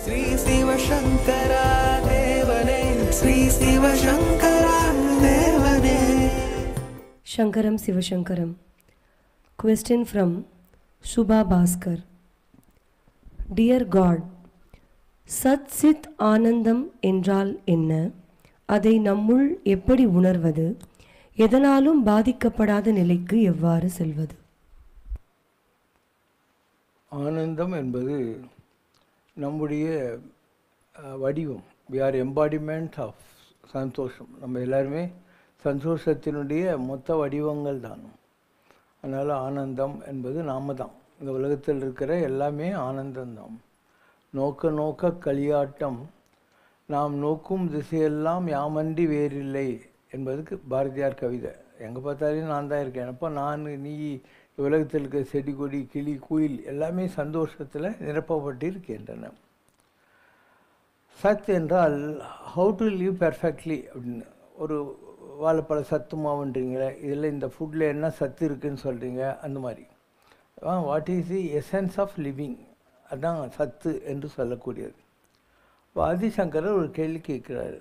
ஸ்ரீ சிவசங்கரா தேவனே, ஸ்ரீ சிவசங்கரா தேவனே. Shankaram Sivashankaram. Question from Shubha Bhaskar. Dear God, Sat Sit ஆனந்தம் என்றால் என்ன? அதை நம்முள் எப்படி உணர்வது? எதனாலும் பாதிக்கப்படாத நிலைக்கு எவ்வாறு செல்வது? ஆனந்தம் என்பது நம்முடைய வடிவம். we are embodiment of சந்தோஷம். நம்ம எல்லாருமே சந்தோஷத்தினுடைய மொத்த வடிவங்கள் தான். அதனால் ஆனந்தம் என்பது நாம தான். இந்த உலகத்தில் இருக்கிற எல்லாமே ஆனந்தம்தான். நோக்க நோக்க களியாட்டம், நாம் நோக்கும் திசையெல்லாம் யாமன்றி வேறில்லை என்பதுக்கு பாரதியார் கவிதை. எங்கே பார்த்தாலும் நான் தான் இருக்கேன். அப்போ நான், நீ, உலகத்தில் இருக்கிற செடி கொடி கிளி குயில் எல்லாமே சந்தோஷத்தில் நிரப்பப்பட்டு இருக்கின்றன. சத் என்றால் ஹவு டு லிவ் பெர்ஃபெக்ட்லி அப்படின்னு. ஒரு வாழைப்பழ சத்து மாவுன்றீங்களே, இதில் இந்த ஃபுட்டில் என்ன சத்து இருக்குதுன்னு சொல்கிறீங்க, அந்த மாதிரி. What is the essence of living, அதுதான் சத்து என்று சொல்லக்கூடியது. இப்போ ஆதிசங்கரர் ஒரு கேள்வி கேட்குறாரு.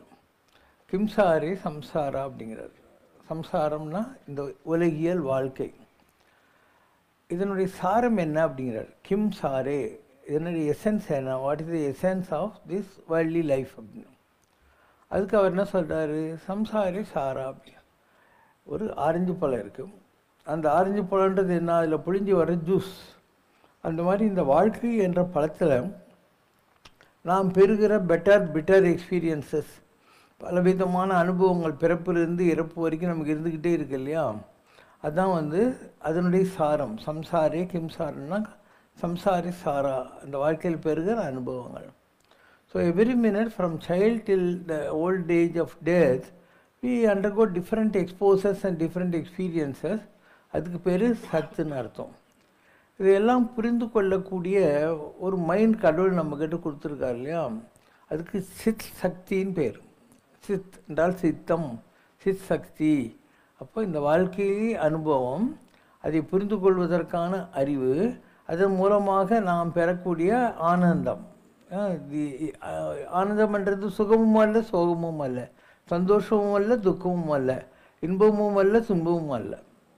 கிம்சாரே சம்சாரா அப்படிங்கிறார். சம்சாரம்னா இந்த உலகியல் வாழ்க்கை, இதனுடைய சாரம் என்ன அப்படிங்கிறார். கிம் சாரே, இதனுடைய எசன்ஸ் என்ன, what is the essence of this worldly life அப்படின்னு. அதுக்கு அவர் என்ன சொல்கிறாரு, சம்சாரி சாரா அப்படி. ஒரு ஆரஞ்சு பழம் இருக்குது, அந்த ஆரஞ்சு பழன்றது என்ன, அதில் புழிஞ்சி வர ஜூஸ். அந்த மாதிரி இந்த வாழ்க்கை என்ற பழத்தில் நாம் பெறுகிற பிட்டர் எக்ஸ்பீரியன்சஸ், பலவிதமான அனுபவங்கள் பிறப்பிலிருந்து இறப்பு வரைக்கும் நமக்கு இருந்துக்கிட்டே இருக்கு இல்லையா. அதுதான் அதனுடைய சாரம். சம்சாரே கிம்சாரன்னா சம்சாரி சாரா, அந்த வாழ்க்கையில் பெறுகிற அனுபவங்கள். So every minute from child till the old age of death, we undergo different exposures and different experiences. அதுக்கு பேர் சத்துன்னு அர்த்தம். இதையெல்லாம் புரிந்து கொள்ளக்கூடிய ஒரு மைண்ட் கடவுள் நம்மக்கிட்ட கொடுத்துருக்காரு இல்லையா. அதுக்கு சித் சக்தின்னு பேர். சித் என்றால் சித்தம், சித் சக்தி. அப்போ இந்த வாழ்க்கை அனுபவம், அதை புரிந்து கொள்வதற்கான அறிவு, அதன் மூலமாக நாம் பெறக்கூடிய ஆனந்தம். ஆனந்தம்ன்றது சுகமும் அல்ல சோகமும் அல்ல, சந்தோஷமும் அல்ல துக்கமும் அல்ல, இன்பமும் அல்ல துன்பமும் அல்ல.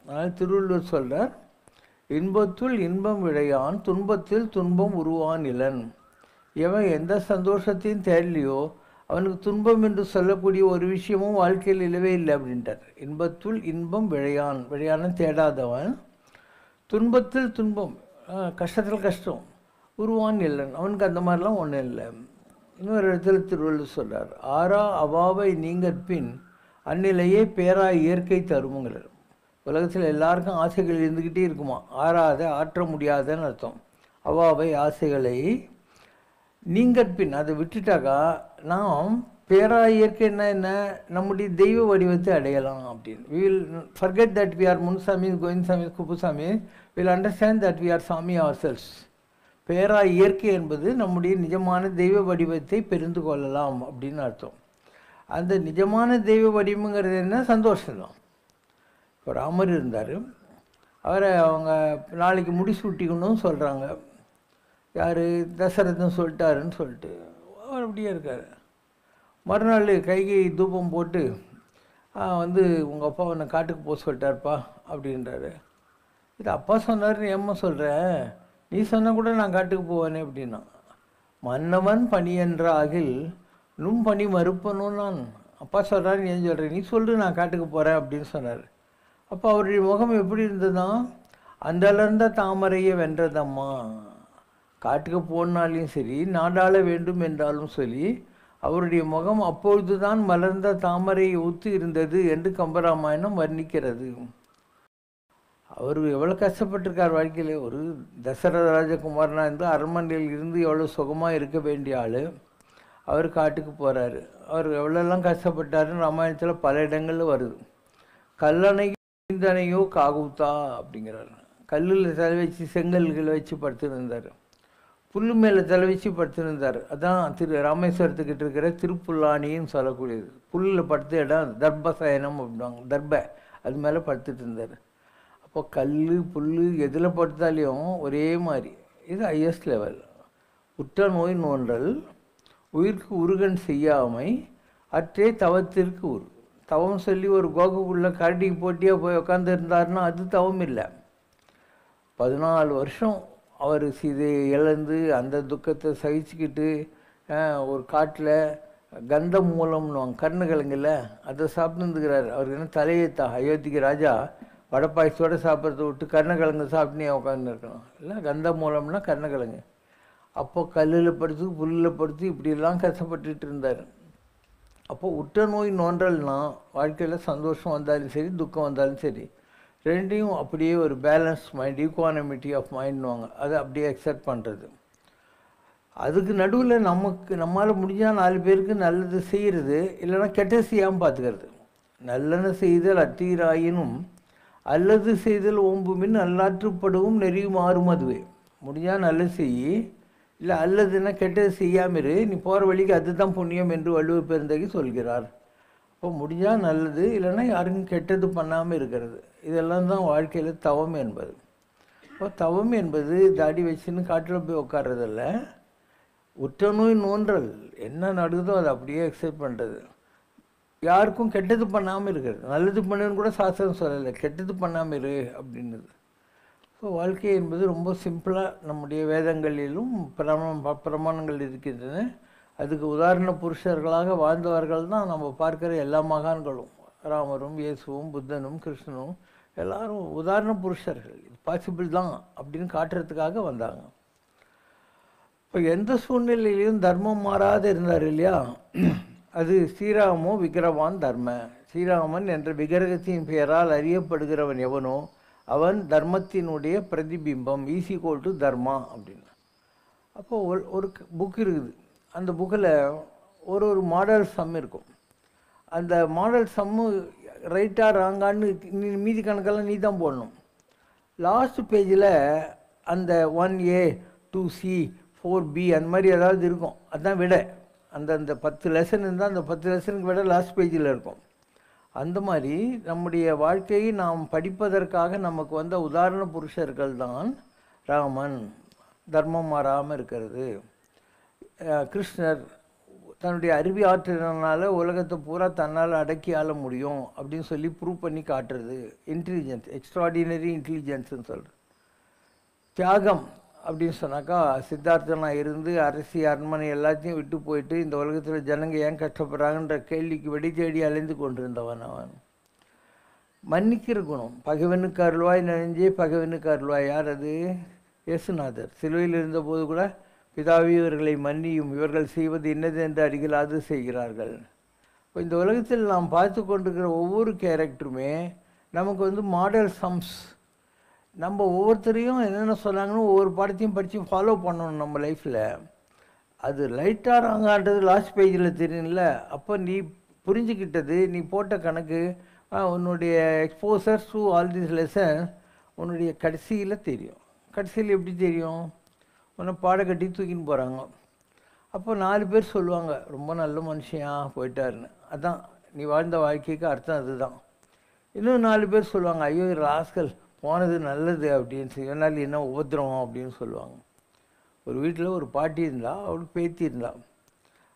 அதனால் திருவள்ளுவர் சொல்கிறார், இன்பத்துள் இன்பம் விளையான், துன்பத்தில் துன்பம் உருவான் இலன். எவன் எந்த சந்தோஷத்தையும் தேடலையோ அவனுக்கு துன்பம் என்று சொல்லக்கூடிய ஒரு விஷயமும் வாழ்க்கையில் இல்லவே இல்லை அப்படின்ட்டார். இன்பத்துள் இன்பம் விளையான், விளையான்னு தேடாதவன், துன்பத்தில் துன்பம், கஷ்டத்தில் கஷ்டம், உருவான் இல்லைன், அவனுக்கு அந்த மாதிரிலாம் ஒன்றும் இல்லை. இன்னொரு இடத்துல திருவள்ளுவர் சொல்கிறார், ஆறா அவாவை நீங்கற்பின் அந்நிலையே பேரா இயற்கை தருமுங்கிறார். உலகத்தில் எல்லாருக்கும் ஆசைகள் இருந்துக்கிட்டே இருக்குமா, ஆறாத ஆற்ற முடியாதன்னு அர்த்தம். அவாவை ஆசைகளை நீங்கற்பின், அதை விட்டுட்டாக்கா நாம் பேரா இயற்கைன்னா என்ன, நம்முடைய தெய்வ வடிவத்தை அடையலாம் அப்படின்னு. we will forget that we are Munsamy Govindasamy Kuppusamy, will understand that we are சாமி ourselves. பேரா இயற்கை என்பது நம்முடைய நிஜமான தெய்வ வடிவத்தை தெரிந்து கொள்ளலாம் அப்படின்னு அர்த்தம். அந்த நிஜமான தெய்வ வடிவங்கிறது என்ன, சந்தோஷம்தான். இப்போ ராமர் இருந்தார், அவரை அவங்க நாளைக்கு முடிசூட்டிக்கணும்னு சொல்கிறாங்க. யார், தசரதன் சொல்லிட்டாருன்னு சொல்லிட்டு அவர் அப்படியே இருக்கார். மறுநாள் கைகை தூபம் போட்டு உங்கள் அப்பா உன்னை காட்டுக்கு போக சொல்லிட்டாருப்பா அப்படின்றாரு. இது அப்பா சொன்னார்னு ஏம்மா சொல்கிறேன், நீ சொன்னால் கூட நான் காட்டுக்கு போவேனே அப்படின்னா. மன்னவன் பணி என்ற ஆகில் நும் பணி மறுப்பனும் நான். அப்பா சொல்கிறாரு, நீ ஏன் சொல்கிறேன், நீ சொல்லு நான் காட்டுக்கு போகிறேன் அப்படின்னு சொன்னார். அப்போ அவருடைய முகம் எப்படி இருந்ததுதான், அந்தளர்ந்த தாமரையை வென்றதம்மா. காட்டுக்கு போனாலையும் சரி, நாடாள வேண்டும் என்றாலும் சரி, அவருடைய முகம் அப்பொழுது தான் மலர்ந்த தாமரையை ஒத்து இருந்தது என்று கம்பராமாயணம் வர்ணிக்கிறது. அவர் எவ்வளோ கஷ்டப்பட்டிருக்கார் வாழ்க்கையில். ஒரு தசரத ராஜகுமாரனாக இருந்து அரண்மனையில் இருந்து எவ்வளோ சுகமாக இருக்க வேண்டிய ஆள், அவர் காட்டுக்கு போகிறாரு. அவர் எவ்வளோலாம் கஷ்டப்பட்டாருன்னு ராமாயணத்தில் பல இடங்களில் வருது. கல்லணையோ காகுத்தா அப்படிங்கிறாரு. கல்லில் தலை வச்சு செங்கல்களை வச்சு படுத்துருந்தார், புல் மேலே தலை வச்சு படுத்துருந்தார். அதான் ராமேஸ்வரத்துக்கிட்ட இருக்கிற திருப்புல்லானின்னு சொல்லக்கூடியது. புல்லில் படுத்த இடம் தர்பசயனம் அப்படின்வாங்க, தர்ப, அது மேலே படுத்துட்டு இருந்தார். அப்போ கல் புல் எதில் படுத்தாலையும் ஒரே மாதிரி. இது ஹையஸ்ட் லெவல். உற்ற நோய் நோன்றல், உயிர்க்கு உருகன் செய்யாமை, அற்றே தவத்திற்கு உரு. தவம் சொல்லி ஒரு கோகுக்குள்ளே கரடிக்கு போட்டியாக போய் உட்காந்துருந்தாருன்னா அது தவம் இல்லை. 14 வருஷம் அவர் சீதையை இழந்து அந்த துக்கத்தை சகிச்சுக்கிட்டு ஒரு காட்டில் கந்தம் மூலம்னு கருணக்கிழங்குல அதை சாப்பிட்டுருக்கிறார். அவருக்கு என்ன தலையேத்தா? அயோத்திக்கு ராஜா வடப்பாயசோடு சாப்பிட்றத விட்டு கருணக்கிழங்கு சாப்பிட்டுனே உட்காந்துருக்கணும் இல்லை? கந்தம் மூலம்னா கருணக்கிழங்கு. அப்போ கல்லில் படுத்து புல்லில் படுத்து இப்படிலாம் கஷ்டப்பட்டுட்டு இருந்தார். அப்போ உற்ற நோய் நோன்றல்னா வாழ்க்கையில் சந்தோஷம் வந்தாலும் சரி துக்கம் வந்தாலும் சரி ரெண்டையும் அப்படியே ஒரு பேலன்ஸ் மைண்ட், ஈக்குவானிமிட்டி ஆஃப் மைண்ட்னுவாங்க, அதை அப்படியே அக்செப்ட் பண்ணுறது. அதுக்கு நடுவில் நம்மளால் முடிஞ்சால் 4 பேருக்கு நல்லது செய்கிறது, இல்லைன்னா கெட்ட செய்யாமல் பார்த்துக்கிறது. நல்லன செய்தல் அத்தீராயினும் அல்லது செய்தல் ஓம்புமின் நல்லாற்றுப்படவும் நெறியுமாறும். அதுவே முடிஞ்சால் நல்லது செய், இல்லை அல்லதுன்னா கெட்டது செய்யாமல் இரு, நீ போகிற வழிக்கு அதுதான் புண்ணியம் என்று வள்ளுவர் பெருந்தகை சொல்கிறார். இப்போ முடிஞ்சால் நல்லது, இல்லைன்னா யாருக்கும் கெட்டது பண்ணாமல் இருக்கிறது. இதெல்லாம் தான் வாழ்க்கையில் தவம் என்பது. இப்போ தவம் என்பது தாடி வச்சுன்னு காட்டில் போய் உட்கார்றதில்ல, உற்ற நோய் நோன்றல், என்ன நடக்குதோ அதை அப்படியே அக்செப்ட் பண்ணுறது. யாருக்கும் கெட்டது பண்ணாமல் இருக்கிறது. நல்லது பண்ணுன்னு கூட சாஸ்திரம் சொல்லலை, கெட்டது பண்ணாமல் இரு அப்படின்றது. ஸோ வாழ்க்கை என்பது ரொம்ப சிம்பிளாக நம்முடைய வேதங்களிலும் பிரமாணங்கள் இருக்கின்றன. அதுக்கு உதாரண புருஷர்களாக வாழ்ந்தவர்கள் தான் நம்ம பார்க்குற எல்லா மகான்களும். ராமரும் இயேசுவும் புத்தனும் கிருஷ்ணனும் எல்லாரும் உதாரண புருஷர்கள். இது பாசிபிள் தான் அப்படின்னு காட்டுறதுக்காக வந்தாங்க. இப்போ எந்த சூழ்நிலையிலையும் தர்மம் மாறாத இருந்தார் இல்லையா? அது ஸ்ரீராமோ விக்கிரவான் தர்ம. ஸ்ரீராமன் என்ற விக்கிரகத்தின் பெயரால் அறியப்படுகிறவன் எவனோ அவன் தர்மத்தினுடைய பிரதிபிம்பம், ஈஸிகோல் டு தர்மா அப்படின்னு. அப்போது ஒரு புக் இருக்குது, அந்த புக்கில் ஒரு மாடல் சம் இருக்கும். அந்த மாடல் சம்மு ரைட்டாக ராங்கான்னு மீதி கணக்கெல்லாம் நீ தான் போடணும். லாஸ்ட் பேஜில் அந்த 1A 2C 4B அந்த மாதிரி ஏதாவது இருக்கும், அதுதான் விட. அந்த 10 லெசன் இருந்தால் அந்த 10 லெசனுக்கு விட லாஸ்ட் பேஜில் இருக்கும். அந்த மாதிரி நம்முடைய வாழ்க்கையை நாம் படிப்பதற்காக நமக்கு வந்த உதாரண புருஷர்கள் தான் ராமன், தர்மம் மாறாமல் இருக்கிறது. கிருஷ்ணர் தன்னுடைய அறிவி ஆற்றலினால உலகத்தை பூரா தன்னால் அடக்கி ஆள முடியும் அப்படின்னு சொல்லி ப்ரூவ் பண்ணி காட்டுறது. இன்டெலிஜென்ஸ், எக்ஸ்ட்ராடினரி இன்டெலிஜென்ஸ்ன்னு சொல்கிறது. தியாகம் அப்படின்னு சொன்னாக்கா சித்தார்த்தனாக இருந்து அரசி அரண்மனை எல்லாத்தையும் விட்டு போயிட்டு இந்த உலகத்தில் ஜனங்க ஏன் கஷ்டப்படுறாங்கன்ற கேள்விக்கு வெடி தேடி அலைந்து கொண்டிருந்தவன் அவன். மன்னிக்கிற குணம், பகைவனுக்கு அருள்வாய் நினைஞ்சே பகைவனுக்கு அருள்வாய். யார் அது? இயேசுநாதர் சிலுவையில் இருந்தபோது கூட பிதாவே இவர்களை மன்னியும், இவர்கள் செய்வது என்னது என்று அறிகளாது செய்கிறார்கள். இப்போ இந்த உலகத்தில் நாம் பார்த்து கொண்டிருக்கிற ஒவ்வொரு கேரக்டருமே நமக்கு மாடல் சம்ஸ். நம்ம ஒவ்வொருத்தரையும் என்னென்ன சொன்னாங்கன்னு ஒவ்வொரு பாடத்தையும் படித்து ஃபாலோ பண்ணணும் நம்ம லைஃப்பில். அது லைட்டாக ராங்கான்றது லாஸ்ட் பேஜில் தெரியும்ல. அப்போ நீ புரிஞ்சுக்கிட்டது, நீ போட்ட கணக்கு, உன்னுடைய exposure to all this lesson உன்னுடைய கடைசியில் தெரியும். கடைசியில் எப்படி தெரியும்? உன்னை பாடக்கட்டி தூக்கின்னு போகிறாங்க. அப்போ 4 பேர் சொல்லுவாங்க ரொம்ப நல்ல மனுஷன் போயிட்டாருன்னு. அதுதான் நீ வாழ்ந்த வாழ்க்கைக்கு அர்த்தம், அதுதான். இன்னும் 4 பேர் சொல்லுவாங்க ஐயோ ராஸ்கல் போனது நல்லது அப்படின்னு சொல்லி, அதனால் என்ன உபத்திரவம் அப்படின்னு சொல்லுவாங்க. ஒரு வீட்டில் ஒரு பாட்டி இருந்தால், அவளுக்கு பேத்தி இருந்தாள்.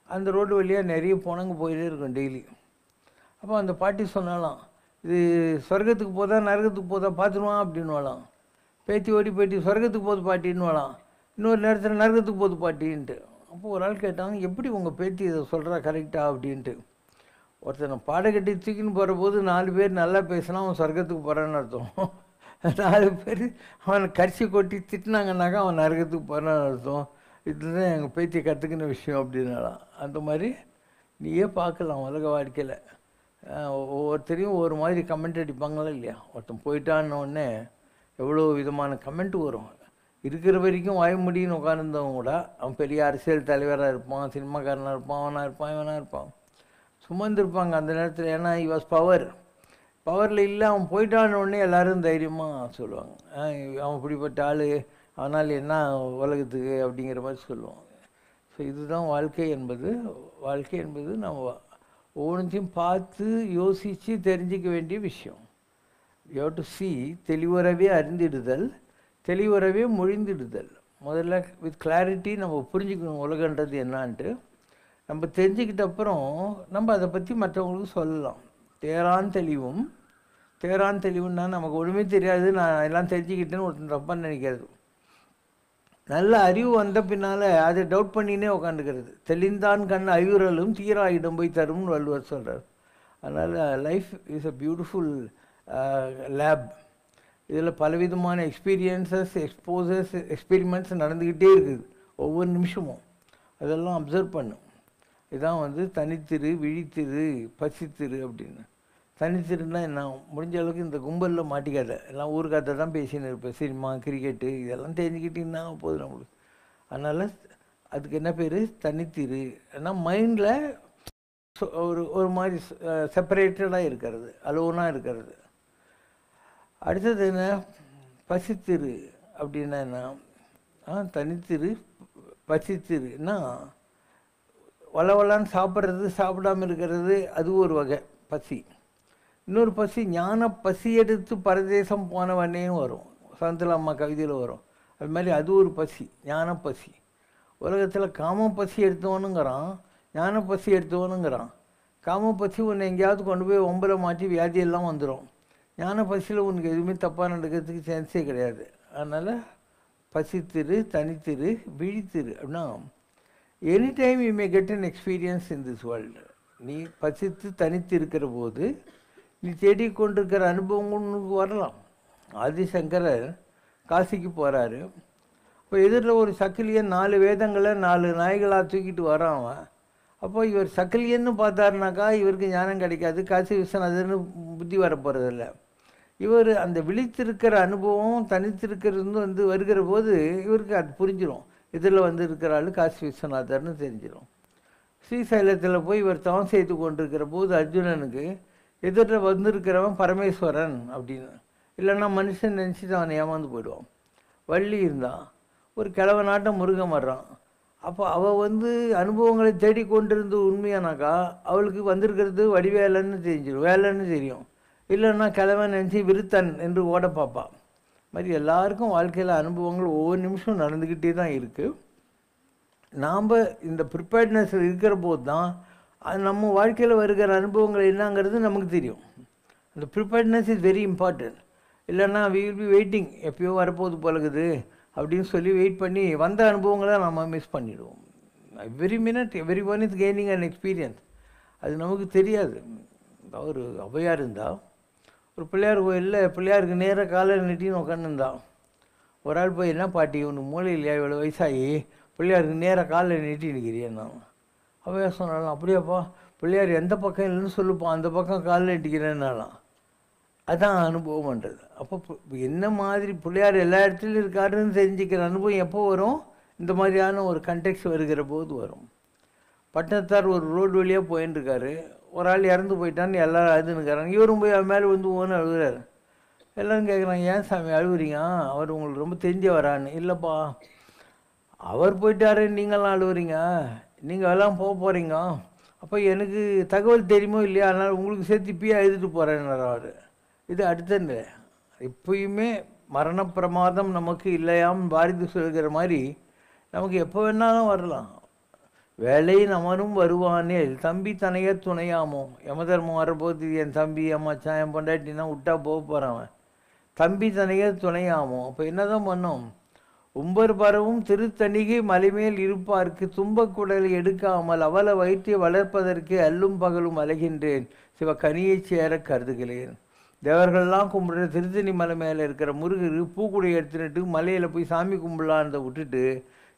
அந்த ரோடு வழியாக நிறைய போனவங்க போயிட்டே இருக்கும் டெய்லி. அப்போ அந்த பாட்டி சொன்னாலாம், இது சொர்க்கத்துக்கு போதா நரகத்துக்கு போதா பார்த்துருவான் அப்படின்னுவாலாம். பேத்தி ஓடி போயிட்டு சொர்க்கத்துக்கு போகுது பாட்டின்னு வாலாம், இன்னொரு நேரத்தில் நரகத்துக்கு போகுது பாட்டின்ட்டு. அப்போ ஒரு ஆள் கேட்டாங்க எப்படி உங்கள் பேத்தி இதை சொல்கிறா கரெக்டாக அப்படின்ட்டு. ஒருத்தனை பாடக்கட்டி தூக்கின்னு போகிற போது 4 பேர் நல்லா பேசினா அவன் சொர்க்கத்துக்கு போகிறான்னு அர்த்தம். 4 பேர் அவனை கரிசி கொட்டி திட்டினாங்கன்னாக்கா அவன் நரகத்துக்கு போகிறான்னு அர்த்தம். இதுதான் எங்கள் பேத்தியை கற்றுக்கின விஷயம் அப்படின்னாலாம். அந்த மாதிரி நீயே பார்க்கலாம் உலக வாழ்க்கையில். ஒவ்வொருத்தரையும் ஒரு மாதிரி கமெண்ட் அடிப்பாங்களா இல்லையா? ஒருத்தன் போயிட்டான்னொடனே எவ்வளோ விதமான கமெண்ட் வரும். இருக்கிற வரைக்கும் வாய முடியுன்னு உட்காந்துருந்தவங்க கூட அவன் பெரிய அரசியல் தலைவராக இருப்பான், சினிமாக்காரனாக இருப்பான், அவனாக இருப்பான், இவனாக இருப்பான், சுமந்துருப்பாங்க அந்த நேரத்தில். ஏன்னா he was பவரில் இல்லை. அவன் போயிட்டான்னு எல்லோரும் தைரியமாக சொல்லுவாங்க, அவன் இப்படிப்பட்ட ஆள், அவனால் என்ன உலகத்துக்கு அப்படிங்கிற மாதிரி சொல்லுவாங்க. ஸோ இதுதான் வாழ்க்கை என்பது. வாழ்க்கை என்பது நம்ம ஒவ்வொன்றையும் பார்த்து யோசித்து தெரிஞ்சிக்க வேண்டிய விஷயம். You have to see, தெளிவுறவே அறிந்திடுதல், தெளிவுறவே மொழிந்திடுதல். முதல்ல வித் கிளாரிட்டி நம்ம புரிஞ்சுக்கணும் உலகன்றது என்னான்ட்டு. நம்ம தெரிஞ்சுக்கிட்ட அப்புறம் நம்ம அதை பற்றி மற்றவங்களுக்கு சொல்லலாம். தேரான் தெளிவுன்னா நமக்கு ஒன்றுமே தெரியாது, நான் எல்லாம் தெரிஞ்சுக்கிட்டேன்னு ஒருத்தன் தப்பாக நினைக்கிறது. நல்ல அறிவு வந்த பின்னால் அதை டவுட் பண்ணினே உக்காந்துக்கிறது. தெளிந்தான் கண் ஐயுறலும் தீராயிடம் போய் தரும்னு வள்ளுவர் சொல்கிறார். அதனால் life is a beautiful lab. இதில் பலவிதமான எக்ஸ்பீரியன்சஸ், எக்ஸ்பெரிமெண்ட்ஸ் நடந்துக்கிட்டே இருக்குது ஒவ்வொரு நிமிஷமும். அதெல்லாம் அப்சர்வ் பண்ணும். இதான் தனித்திரு, விழித்திரு, பசித்திரு அப்படின்னு. தனித்திருன்னா என்ன, முடிஞ்ச அளவுக்கு இந்த கும்பலில் மாட்டிக்காத, எல்லாம் ஊருக்காத்த தான் பேசின்னு இருப்பேன். சினிமா, கிரிக்கெட்டு இதெல்லாம் தெரிஞ்சுக்கிட்டிங்கன்னா போதும் நம்மளுக்கு. அதனால் அதுக்கு என்ன பேர், தனித்திரு. ஏன்னா மைண்டில் ஒரு மாதிரி செப்பரேட்டடாக இருக்கிறது, அலோனாக இருக்கிறது. அடுத்தது என்ன, பசித்திரு அப்படின்னா என்ன, தனித்திரு பசித்திருன்னா வளவலான்னு சாப்பிட்றது, சாப்பிடாமல் இருக்கிறது, அது ஒரு வகை பசி. இன்னொரு பசி ஞான பசி எடுத்து பரதேசம் போனவனேன்னு வரும், சந்தல அம்மா கவிதையில் வரும். அது மாதிரி அது ஒரு பசி, ஞான பசி. உலகத்தில் காம பசி எடுத்தவனுங்கிறான், ஞான பசி எடுத்தவனுங்கிறான். காம பசி உன்னை எங்கேயாவது கொண்டு போய் ஒம்பலை மாற்றி வியாதியெல்லாம் வந்துடும். ஞான பசியில் உனக்கு எதுவுமே தப்பாக நடக்கிறதுக்கு சான்ஸே கிடையாது. அதனால் பசித்திரு, தனித்திரு, விழித்திரு அப்படின்னா any time you may get an experience in this world. நீ பசித்து தனித்து இருக்கிற போது நீ தேடிக்கொண்டிருக்கிற அனுபவம் உனக்கு வரலாம். ஆதிசங்கரர் காசிக்கு போகிறாரு. இப்போ எதிரில் ஒரு சக்கிலியன் 4 வேதங்களை 4 நாய்களாக தூக்கிட்டு வரான். அப்போ இவர் சக்கிலியன்னு பார்த்தாருனாக்கா இவருக்கு ஞானம் கிடைக்காது, காசி விஸ்வநாதர்னு புத்தி வரப்போகிறதில்ல. இவர் அந்த விழித்திருக்கிற அனுபவம் தனித்திருக்கிறது வருகிற போது இவருக்கு அது புரிஞ்சிடும். இதில் இருக்கிற ஆள் காசி விஸ்வநாதர்னு தெரிஞ்சிடும். ஸ்ரீசைலத்தில் போய் இவர் தவம் செய்து கொண்டிருக்கிற போது அர்ஜுனனுக்கு எதிரில் வந்திருக்கிறவன் பரமேஸ்வரன் அப்படின்னு, இல்லைன்னா மனுஷன் நினச்சிட்டு அவனை ஏமாந்து போயிடுவான். வள்ளி இருந்தான், ஒரு கிழவ நாட்டம் முருகன் வர்றான். அப்போ அவள் அனுபவங்களை தேடிக்கொண்டிருந்து உண்மையானாக்கா அவளுக்கு வந்திருக்கிறது வடிவேலன்னு தெரிஞ்சிடும், வேலைன்னு தெரியும். இல்லைன்னா கிழவன் நினச்சி விருத்தன் என்று ஓட பார்ப்பான். மாதிரி எல்லாருக்கும் வாழ்க்கையில் அனுபவங்கள் ஒவ்வொரு நிமிஷம் நடந்துக்கிட்டே தான் இருக்குது. நாம் இந்த ப்ரிப்பேர்ட்னஸ் இருக்கிற போது தான் அது நம்ம வாழ்க்கையில் வருகிற அனுபவங்கள் என்னங்கிறது நமக்கு தெரியும். அந்த ப்ரிப்பேர்ட்னஸ் இஸ் வெரி இம்பார்ட்டன்ட். இல்லைன்னா வி வில் பி வெயிட்டிங், எப்பயோ வரப்போகுது போலகுது அப்படின்னு சொல்லி வெயிட் பண்ணி வந்த அனுபவங்களை நம்ம மிஸ் பண்ணிவிடுவோம். Every minute every one is gaining an experience. அது நமக்கு தெரியாது. ஒரு ஔவையார் இருந்தால் ஒரு பிள்ளையார் கோயிலில் பிள்ளையாருக்கு நேராக காலையில் நெட்டின்னு உட்காந்துருந்தான். ஒரு ஆள் போய், என்ன பாட்டி உனக்கு மூளை இல்லையா, இவ்வளோ வயசாகி பிள்ளையாருக்கு நேராக காலில் நெட்டி நிற்கிறியேன்னா. ஔவையார் சொன்னாலும், அப்படியாப்பா பிள்ளையார் எந்த பக்கம் இல்லைன்னு சொல்லுப்பான், அந்த பக்கம் காலில் நெட்டிக்கிறேன்னாலாம். அதுதான் அனுபவம்ன்றது. அப்போ என்ன மாதிரி பிள்ளையார் எல்லா இடத்துலையும் இருக்காருன்னு தெரிஞ்சுக்கிற அனுபவம் எப்போ வரும், இந்த மாதிரியான ஒரு கண்டெக்ஸ்ட் வருகிற போது வரும். பட்டணத்தார் ஒரு ரோடு வழியாக போயின்னு இருக்காரு, ஒரு ஆள் இறந்து போயிட்டான்னு எல்லோரும் அழுதுன்னுக்கிறாங்க. இவரும் போய் அவன் மேலே ஓன்னு அழுகுறாரு. எல்லோரும் கேட்குறாங்க, ஏன் சாமி அழுகுறீங்க, அவர் உங்களுக்கு ரொம்ப தெரிஞ்ச வரான்னு. இல்லைப்பா, அவர் போயிட்டாரு, நீங்கள்லாம் அழுகுறீங்க, நீங்கள் எல்லாம் போக போகிறீங்க, அப்போ எனக்கு தகவல் தெரியுமோ இல்லையா, அதனால் உங்களுக்கு சேர்த்து இப்பயே எழுதிட்டு போகிறேன்னார். இது அடுத்த நிலை. எப்பயுமே மரண பிரமாதம் நமக்கு இல்லையாம் பாரதி சொல்கிற மாதிரி நமக்கு எப்போ வேணாலும் வரலாம். வேலை நமனும் வருவானே தம்பி தனைய துணையாமோ. யமதர்மம் வரப்போது என் தம்பி அம்மாச்சான் என் பொண்டாட்டினா விட்டா போக போகிறான். தம்பி தனைய துணையாமோ. அப்போ என்ன தான் பண்ணோம், உம்பர் பரவும் திருத்தணிகை மலைமேல் இருப்பார்க்கு தும்பக்குடலை எடுக்காமல் அவளை வயிற்றை வளர்ப்பதற்கு அல்லும் பகலும் அலைகின்றேன் சிவ கனியைச் சேர கருதுகிறேன். தேவர்கள்லாம் கும்பிடுற திருத்தணி மலை மேலே இருக்கிற முருகர் பூக்குடை எடுத்துட்டு மலையில் போய் சாமி கும்பிடலான்றதை விட்டுட்டு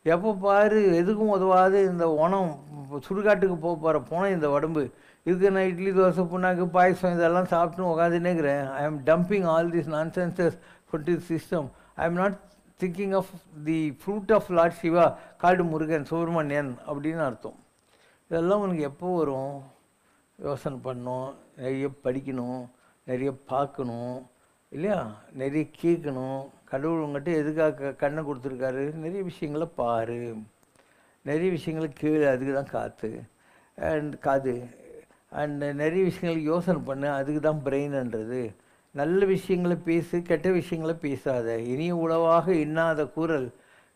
எப்போ பாரு எதுக்கும் உதவாது இந்த உணம் சுடுகாட்டுக்கு போகிற போனால் இந்த உடம்பு இதுக்கு நான் இட்லி தோசை புண்ணாக்கு பாயசம் இதெல்லாம் சாப்பிட்டுன்னு உட்காந்துன்னேங்கிறேன். I am dumping all this nonsenses for this system. I am not thinking of the fruit of lord Shiva called Murugan Subramanian அப்படின்னு அர்த்தம். இதெல்லாம் உனக்கு எப்போ வரும், யோசனை பண்ணணும், நிறைய படிக்கணும், நிறைய பார்க்கணும் இல்லையா, நிறைய கேட்கணும். கடவுள் உங்கள்கிட்ட எதுக்காக கண்ணை கொடுத்துருக்காரு, நிறைய விஷயங்களை பாரு, நிறைய விஷயங்களை கேளு, அதுக்கு தான் காது அண்ட் நிறைய விஷயங்களுக்கு யோசனை பண்ணு, அதுக்கு தான் பிரெயின்ன்றது. நல்ல விஷயங்களை பேசு, கெட்ட விஷயங்களை பேசாத. இனிய உளவாக இன்னாத கூறல்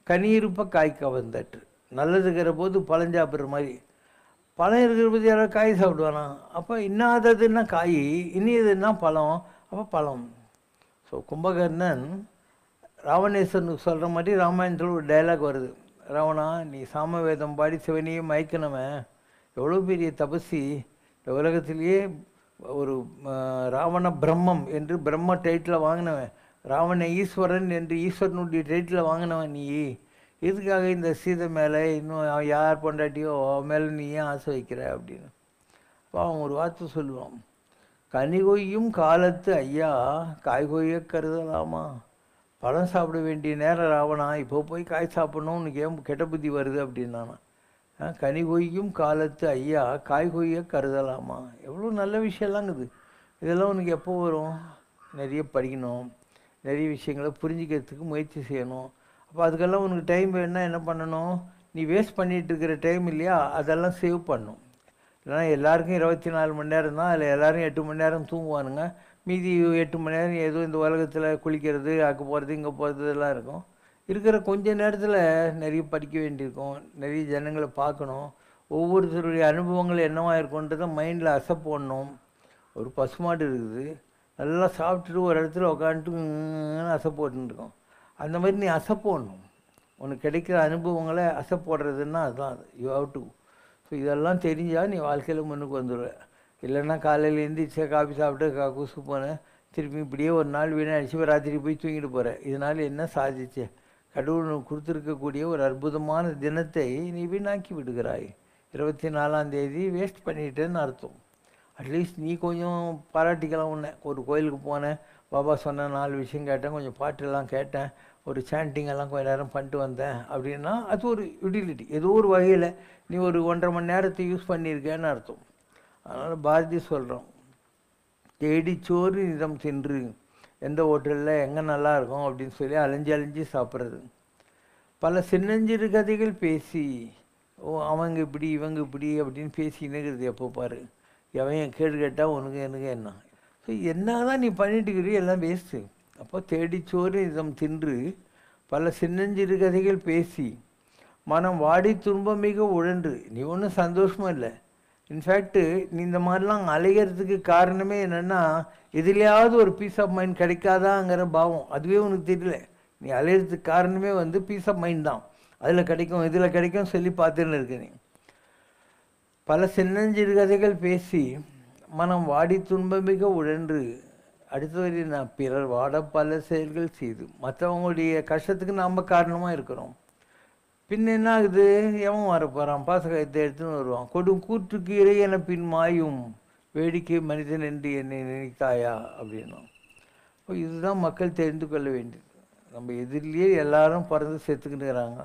கனி இருப்ப காய் கவர்ந்தற்று. நல்லது இருக்கிற போது பழம் சாப்பிட்ற மாதிரி, பழம் இருக்கிற போது யாராவது காய் சாப்பிடுவானா? அப்போ இன்னாததுன்னா காய், இனியதுன்னா பழம், அப்போ பழம். ஸோ கும்பகர்ணன் ராவணேஸ்வரனுக்கு சொல்கிற மாதிரி ராமாயணத்தில் ஒரு டைலாக் வருது. ராவணா, நீ சாமவேதம் பாடி சிவனையே மயக்கினவன், எவ்வளோ பெரிய தபசி, இந்த உலகத்திலேயே ஒரு ராவண பிரம்மம் என்று பிரம்ம டைட்டில் வாங்கினவன், ராவண ஈஸ்வரன் என்று ஈஸ்வரனுடைய டைட்டில் வாங்கினவன் நீ, எதுக்காக இந்த சீதை மேலே இன்னும் யார் பொண்டாட்டியோ அவன் மேலே நீ ஏன் ஆசை வைக்கிற அப்படின்னு. அப்போ அவன் ஒரு வார்த்தை சொல்லுவான், கனி கொய்யும் காலத்து ஐயா காய் கொய்ய கருதலாமா? பழம் சாப்பிட வேண்டிய நேரம் ராவணா, இப்போ போய் காய் சாப்பிட்ணும், உனக்கு ஏன் கெட்ட புத்தி வருது அப்படின்னானா. கனி கொய்யும் காலத்து ஐயா காய் கொய்ய கருதலாமா? எவ்வளோ நல்ல விஷயம்லாங்குது. இதெல்லாம் உனக்கு எப்போ வரும்? நிறைய படிக்கணும், நிறைய விஷயங்களை புரிஞ்சிக்கிறதுக்கு முயற்சி செய்யணும். அப்போ அதுக்கெல்லாம் உனக்கு டைம் வேணுன்னா என்ன பண்ணணும்? நீ வேஸ்ட் பண்ணிகிட்டு இருக்கிற டைம் இல்லையா, அதெல்லாம் சேவ் பண்ணும். இல்லைனா எல்லாருக்கும் 24 மணி நேரம் தான், அதில் எல்லோரும் 8 மணி நேரம் தூங்குவானுங்க, மீதி 8 மணி நேரம் ஏதோ இந்த உலகத்தில் குளிக்கிறது, அங்கே போகிறது, இங்கே போகிறது இதெல்லாம் இருக்கும். இருக்கிற கொஞ்ச நேரத்தில் நிறைய படிக்க வேண்டியிருக்கும், நிறைய ஜனங்களை பார்க்கணும், ஒவ்வொருத்தருடைய அனுபவங்கள் என்னவா இருக்குன்றதை மைண்டில் அசை போடணும். ஒரு பசுமாடு இருக்குது, நல்லா சாப்பிட்டுட்டு ஒரு இடத்துல உக்காந்துட்டு அசை போட்டுருக்கோம். அந்த மாதிரி நீ அசை போடணும். உனக்கு கிடைக்கிற அனுபவங்களை அசை போடுறதுன்னா அதுதான் அது. You have to. ஸோ இதெல்லாம் தெரிஞ்சால் நீ வாழ்க்கையில் முன்னுக்கு வந்துடுவேன். இல்லைன்னா காலையில் எழுந்திரிச்சா காஃபி சாப்பிட்டு கூசு போனேன், திருப்பி இப்படியே ஒரு நாள் வீணாடிச்சு ராத்திரி போய் தூங்கிட்டு போகிறேன். இதனால் என்ன சாதிச்சே? கடவுள் கொடுத்துருக்கக்கூடிய ஒரு அற்புதமான தினத்தை நீ வீணாக்கி விடுகிறாய். 24ஆம் தேதி வேஸ்ட் பண்ணிட்டேன்னு அர்த்தம். அட்லீஸ்ட் நீ கொஞ்சம் பாராட்டிக்கலாம். உன்னை ஒரு கோயிலுக்கு போனேன், பாபா சொன்ன 4 விஷயம் கேட்டேன், கொஞ்சம் பாட்டெல்லாம் கேட்டேன், ஒரு சாண்டிங் எல்லாம் கொஞ்சம் நேரம் பண்ணிட்டு வந்தேன் அப்படின்னா அது ஒரு யூட்டிலிட்டி. ஏதோ ஒரு வகையில் நீ ஒரு 1.5 மணி நேரத்தை யூஸ் பண்ணியிருக்கேன்னு அர்த்தம். அதனால் பாரதி சொல்கிறோம், தேடிச்சோறு நிதம் தின்று, எந்த ஹோட்டலில் எங்கே நல்லா இருக்கும் அப்படின்னு சொல்லி அலைஞ்சு சாப்பிட்றது. பல சின்னஞ்சிறு கதைகள் பேசி, அவங்க இப்படி இவங்க இப்படி அப்படின்னு பேசினுங்கிறது எப்போ பாரு. எவன் கேடு கேட்டால் உனக்கு எனக்கு என்ன? ஸோ என்ன தான் நீ பண்ணிட்டுக்கிறீ, எல்லாம் வேஸ்ட்டு. அப்போ தேடிச்சோறு நிதம் தின்று, பல சின்னஞ்சிறு கதைகள் பேசி, மனம் வாடி துன்பம் மிக உழன்று. நீ ஒன்றும் சந்தோஷமும் இல்லை. இன்ஃபேக்ட்டு நீ இந்த மாதிரிலாம் அலைகிறதுக்கு காரணமே என்னென்னா, எதுலையாவது ஒரு பீஸ் ஆஃப் மைண்ட் கிடைக்காதாங்கிற பாவம். அதுவே உனக்கு தெரியல. நீ அலைகிறதுக்கு காரணமே பீஸ் ஆஃப் மைண்ட் தான். அதில் கிடைக்கும், இதில் கிடைக்கும் சொல்லி பார்த்துன்னு இருக்க நீ. பல சின்னஞ்சிறு கதைகள் பேசி மனம் வாடி துன்பமிக உழன்று. அடுத்தவரை நான் பிறர் வாட பல செயல்கள் செய்து. மற்றவங்களுடைய கஷ்டத்துக்கு நாம் காரணமாக இருக்கிறோம். பின் என்ன ஆகுது? எவன் வர போகிறான்? பாசகத்தை எடுத்துன்னு வருவான். கொடும் கூற்றுக்கு இறையென பின் மாயும் வேடிக்கை மனிதன் என்று என்னை நினைத்தாயா அப்படின்னா. இப்போ இதுதான் மக்கள் தெரிந்து கொள்ள வேண்டியது. நம்ம எதிரிலேயே எல்லாரும் பிறந்து செத்துக்கிட்டுக்கிறாங்க.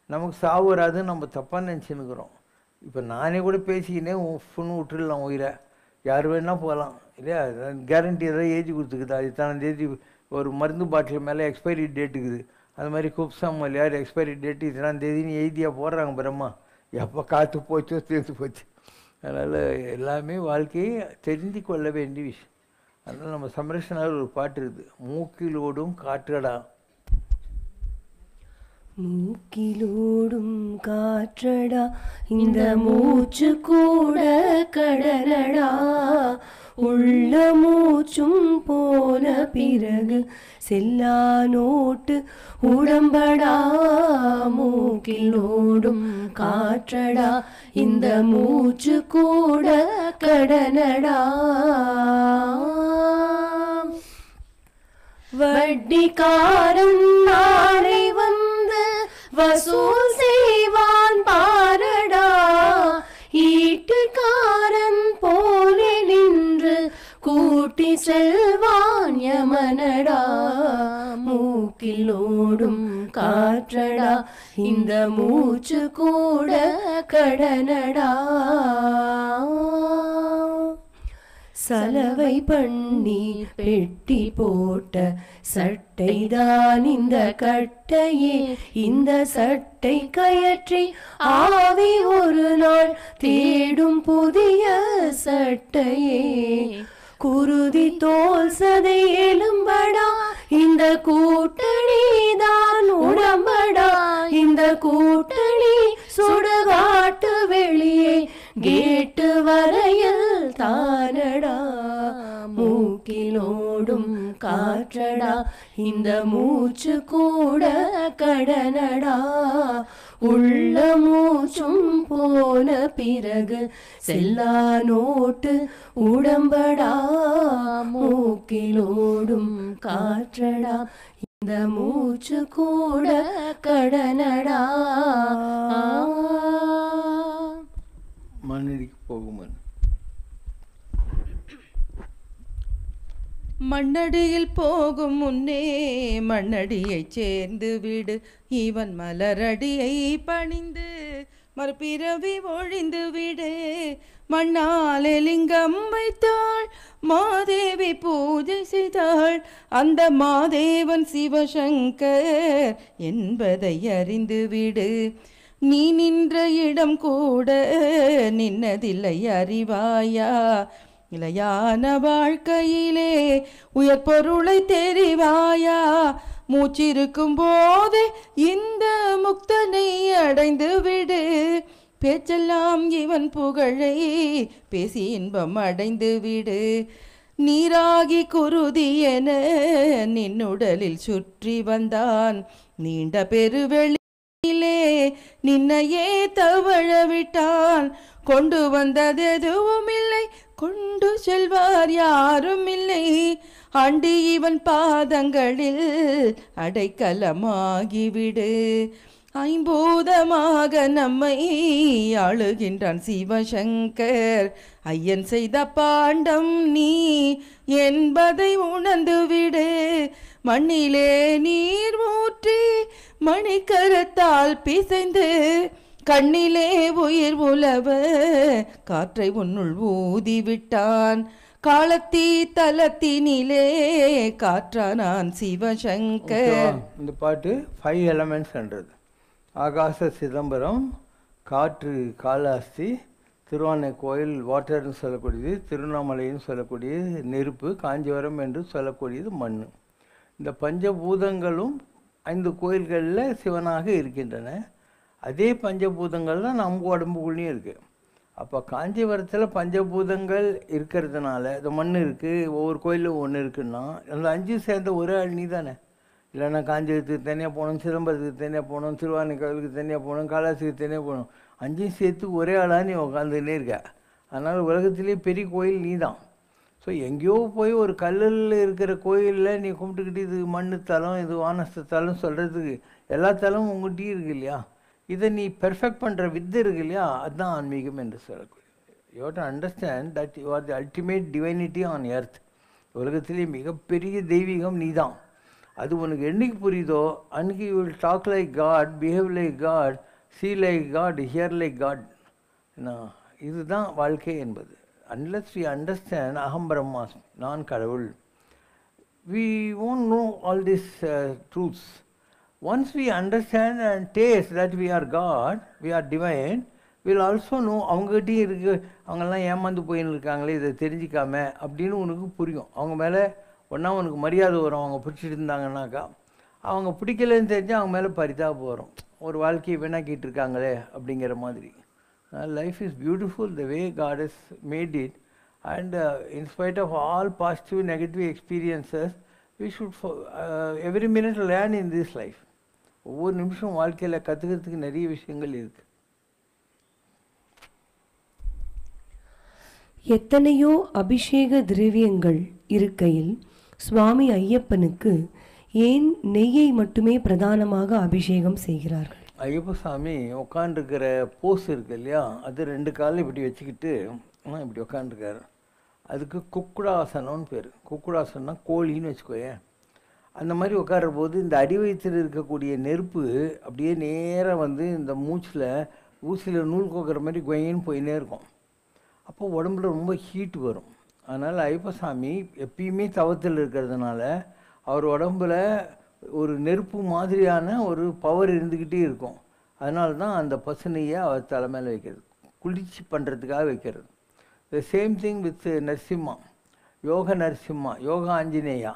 நமக்கு சாவு வராதுன்னு நம்ம தப்பாக நினச்சின்னுக்கிறோம். இப்போ நானே கூட பேசிக்கினேன், ஃபுன்னு விட்டுடலாம் உயிரை, யார் வேணால் போகலாம் இல்லையா? கேரண்டி ஏதாவது ஏஜ் கொடுத்துக்குது. அது இத்தனை தேதி ஒரு மருந்து பாட்டில் மேலே எக்ஸ்பைரி டேட் இருக்குது. அது மாதிரி குப்சாமல் யார் எக்ஸ்பைரி டேட்டு இத்தனாம் தேதின்னு எழுதியாக போடுறாங்க. பிரம்மா எப்போ காற்று போச்சோ சேர்த்து போச்சு. அதனால் எல்லாமே வாழ்க்கையை தெரிந்து கொள்ள வேண்டிய விஷயம். அதனால் நம்ம சம்ரக்ஷனாக ஒரு பாட்டு இருக்குது, மூக்கிலோடும் காற்றடா. மூக்கிலோடும் காற்றடா, இந்த மூச்சு கூட கடலடா, உள்ள மூச்சும் போன பிறகு செல்லா நோட்டு உடம்படா. மூக்கிலோடும் காற்றடா, இந்த மூச்சு கூட கடலடா. வட்டிக்காரன் நாளை வந்து வசூல் செய்வான் பாரடா, ஈட்டுக்காரன் போலே நின்று கூட்டி செல்வான் யமனடா. மூக்கிலோடும் காற்றடா, இந்த மூச்சு கூட கடனடா. சலவை பண்ணி பெட்டி போட்ட சட்டைதான் இந்த கட்டையே, இந்த சட்டை கயற்றி ஆவி ஒரு நாள் தேடும் புதிய சட்டையே. குருதி தோல் சதை எலும்படா, இந்த கூட்டணி தான் உடம்படா. இந்த கூட்டணி சுடுகாட்டு வெளியே கேட்டு வரையில் தானடா, மூக்கிலோடும் காற்றடா இந்த மூச்சு கூட கடனடா, உள்ள மூச்சும் போன பிறகு செல்லா நோட்டு உடம்படா, மூக்கிலோடும் காற்றடா இந்த மூச்சு கூட கடனடா. மண்ணடிக்கு போகும் மண்ணடியில் போகும் முன்னே மண்ணடியை சேர்ந்து விடு, இவன் மலரடியை பணிந்து மறுபிறவி ஒழிந்து விடு. மண்ணாலே லிங்கம் வைத்தாள் மாதேவி பூஜை செய்தாள், அந்த மாதேவன் சிவசங்கர் என்பதை அறிந்து விடு. நீ நின்ற இடம் கூட நின்னதில்லை அறிவாயா, நிலையான வாழ்க்கையிலே உயர் பொருளை தெரிவாயா. மூச்சிருக்கும் போதே இந்த முக்தனை அடைந்து விடு, பேச்செல்லாம் இவன் புகழை பேசி இன்பம் அடைந்து விடு. நீராகி குருதி என நின்னுடலில் சுற்றி வந்தான், நீண்ட பெருவெளியிலே நின்னையே தவழ விட்டான். கொண்டு வந்தது எதுவும் இல்லை, கொண்டு செல்வார் யாரும் இல்லை, ஆண்டி இவன் பாதங்களில் அடைக்கலமாகிவிடு. ஐம்பூதமாக நம்மை ஆளுகின்றான் சிவசங்கர், ஐயன் செய்த பாண்டம் நீ என்பதை உணர்ந்துவிடு. மண்ணிலே நீர் ஊற்றி மணிக்கரத்தால் பிசைந்து கண்ணிலே உயிர் உலவ காற்றை உன்னுள் ஊதிவிட்டான். காலத்தி தலத்தினிலே காற்றானான் சிவசங்கர். இந்த பாட்டு 5 எலமெண்ட்ஸ்ன்றது. ஆகாச சிதம்பரம், காற்று காலாஸ்தி, திருவானை கோயில் வாட்டர்னு சொல்லக்கூடியது, திருவண்ணாமலைன்னு சொல்லக்கூடியது நெருப்பு, காஞ்சிபுரம் என்று சொல்லக்கூடியது மண். இந்த பஞ்சபூதங்களும் 5 கோயில்களில் சிவனாக இருக்கின்றன. அதே பஞ்சபூதங்கள் தான் நம்ம உடம்புக்குள்ளேயும் இருக்குது. அப்போ காஞ்சிபுரத்தில் பஞ்சபூதங்கள் இருக்கிறதுனால இந்த மண் இருக்குது, ஒவ்வொரு கோயிலும் ஒன்று இருக்குன்னா அந்த 5 சேர்ந்த ஒரே ஆள் நீ தானே. இல்லைன்னா காஞ்சிபுரத்துக்கு தனியாக போகணும், சிதம்பரத்துக்கு தனியாக போகணும், திருவானை கோயிலுக்கு தனியாக போகணும், காலாசிக்கு தனியாக போகணும். 5 சேர்த்து ஒரே ஆளாக நீ உட்காந்துன்னே இருக்க. அதனால் உலகத்திலே பெரிய கோயில் நீ தான். ஸோ எங்கேயோ போய் ஒரு கல்லில் இருக்கிற கோயிலில் நீ கும்பிட்டுக்கிட்டு இது மண்ணு தலம், இது வானஸ்த தலம் சொல்கிறதுக்கு எல்லா தலமும் உங்கள்கிட்டயும் இருக்கு இல்லையா. இதை நீ பெர்ஃபெக்ட் பண்ணுற வித்து இருக்கு இல்லையா, அதுதான் ஆன்மீகம் என்று சொல்லக்கூடிய. You have to understand that you are the ultimate divinity on earth. உலகத்திலே மிகப்பெரிய தெய்வீகம் நீ தான். அது உனக்கு என்னைக்கு புரியுதோ அன்றைக்கி you will talk like God, behave like God, see like God, hear like God. இதுதான் வாழ்க்கை என்பது. Unless we understand Aham Brahmasmi, நான் கடவுள், we won't know all these truths. Once we understand and taste that we are God, we are divine, we'll also know அவங்ககிட்டையும் இருக்கு, அவங்கெல்லாம் ஏமாந்து போயின்னு இருக்காங்களே இதை தெரிஞ்சிக்காம அப்படின்னு உனக்கு புரியும். அவங்க மேலே ஒன்றா உனக்கு மரியாதை வரும். அவங்க பிடிச்சிட்டு இருந்தாங்கன்னாக்கா, அவங்க பிடிக்கலன்னு தெரிஞ்சால் அவங்க மேலே பரிதாபம் வரும். ஒரு வாழ்க்கையை வீணாக்கிட்டு இருக்காங்களே அப்படிங்கிற மாதிரி. Life is beautiful the way God has made it. And in spite of all positive negative experiences we should every minute learn in this life. ஒவ்வொரு நிமிஷம் வாழ்க்கையில் கற்றுக்கிறதுக்கு நிறைய விஷயங்கள் இருக்குது. எத்தனையோ அபிஷேக திரவியங்கள் இருக்கையில் சுவாமி ஐயப்பனுக்கு ஏன் நெய்யை மட்டுமே பிரதானமாக அபிஷேகம் செய்கிறார்கள்? ஐயப்ப சாமி உட்காண்டிருக்கிற போஸ் இருக்கு இல்லையா, அது 2 காலில் இப்படி வச்சுக்கிட்டு இப்படி உட்காந்துருக்காரு. அதுக்கு குக்குடாசனம்னு பேர். குக்குடாசனம்னா கோழின்னு வச்சுக்கோயேன். அந்த மாதிரி உட்கார்ற போது இந்த அடிவயத்தில் இருக்கக்கூடிய நெருப்பு அப்படியே நேராக வந்து இந்த மூச்சில் ஊசியில் நூல் கோக்கிற மாதிரி கொயின்னு போயின்னே இருக்கும். அப்போ உடம்புல ரொம்ப ஹீட் வரும். அதனால் ஐயப்பசாமி எப்பயுமே தவத்தில் இருக்கிறதுனால அவர் உடம்புல ஒரு நெருப்பு மாதிரியான ஒரு பவர் இருந்துக்கிட்டே இருக்கும். அதனால தான் அந்த பசுனையை அவர் தலைமையில் வைக்கிறது, குளிர்ச்சி பண்ணுறதுக்காக வைக்கிறது. The same thing with Narasimha, யோக நரசிம்மா, யோகா ஆஞ்சநேயா,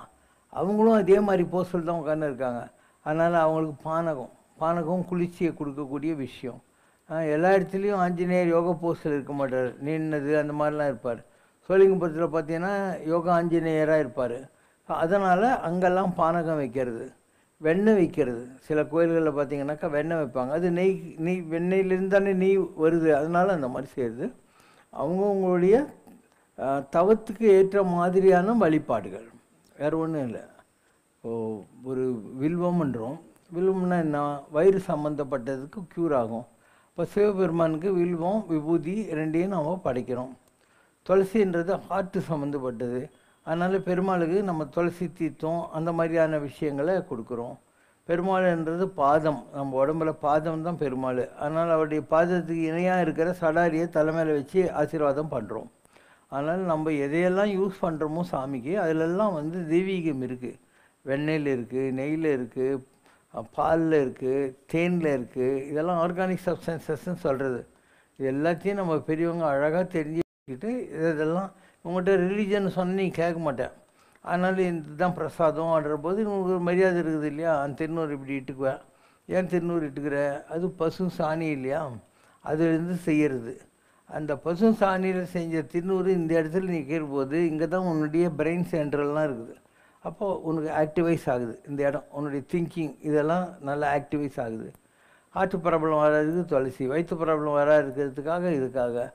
அவங்களும் அதே மாதிரி போஸ்டில் தான் உட்காந்து இருக்காங்க. அதனால் அவங்களுக்கு பானகம், பானகம் குளிர்ச்சியை கொடுக்கக்கூடிய விஷயம். எல்லா இடத்துலையும் ஆஞ்சநேயர் யோகா போஸில் இருக்க மாட்டார், நின்னது அந்த மாதிரிலாம் இருப்பார். சோழிங்கபுரத்தில் பார்த்தீங்கன்னா யோகா ஆஞ்சநேயராக இருப்பார். அதனால் அங்கெல்லாம் பானகம் வைக்கிறது, வெண்ணெய் வைக்கிறது. சில கோயில்களில் பார்த்தீங்கன்னாக்கா வெண்ணெய் வைப்பாங்க. அது நெய் வெண்ணெயிலிருந்து தானே நெய் வருது, அதனால் அந்த மாதிரி செய்கிறது. அவங்கவுங்களுடைய தவத்துக்கு ஏற்ற மாதிரியான வழிபாடுகள், வேறு ஒன்றும் இல்லை. ஒரு வில்வம்ன்றோம். வில்வம்னா என்ன? வயிறு சம்மந்தப்பட்டதுக்கு க்யூர் ஆகும். இப்போ சிவபெருமானுக்கு வில்வம் விபூதி ரெண்டையும் நாம் படைக்கிறோம். துளசின்றது ஹார்ட்டு சம்மந்தப்பட்டது, அதனால் பெருமாளுக்கு நம்ம துளசி தீர்த்தம் அந்த மாதிரியான விஷயங்களை கொடுக்குறோம். பெருமாள்ன்றது பாதம், நம்ம உடம்புல பாதம் தான் பெருமாள். அதனால் அவருடைய பாதத்துக்கு இணையாக இருக்கிற சடாரியை தலைமையில் வச்சு ஆசீர்வாதம் பண்ணுறோம். அதனால் நம்ம எதையெல்லாம் யூஸ் பண்ணுறோமோ சாமிக்கு அதிலெல்லாம் வந்து தெய்வீகம் இருக்குது. வெண்ணெயில் இருக்குது, நெய்யில் இருக்குது, பாலில் இருக்குது, தேனில் இருக்குது. இதெல்லாம் ஆர்கானிக் சப்ஸ்டன்சஸ்ன்னு சொல்கிறது. இது எல்லாத்தையும் நம்ம பெரியவங்க அழகாக தெரிஞ்சுக்கிட்டு இதெல்லாம் உங்கள்கிட்ட ரிலீஜன் சொன்ன நீ கேட்க மாட்டேன். அதனால் இதுதான் பிரசாதம் ஆடுற போது உங்களுக்கு ஒரு மரியாதை இருக்குது இல்லையா? அந்த திருநூறு இப்படி இட்டுக்குவேன். ஏன் திருநூறு இட்டுக்கிற? அது பசு சாணி இல்லையா, அதுலேருந்து செய்கிறது. அந்த பசு சாணியில் செஞ்ச திருநூறு இந்த இடத்துல நிற்கிற போது இங்கே தான் உன்னுடைய பிரெயின் சென்டர்லாம் இருக்குது. அப்போது உனக்கு ஆக்டிவைஸ் ஆகுது இந்த இடம், உன்னுடைய திங்கிங் இதெல்லாம் நல்லா ஆக்டிவைஸ் ஆகுது. ஹார்ட் ப்ராப்ளம் வராதுக்கு துளசி, வயிற்று ப்ராப்ளம் வரா இருக்கிறதுக்காக இதுக்காக.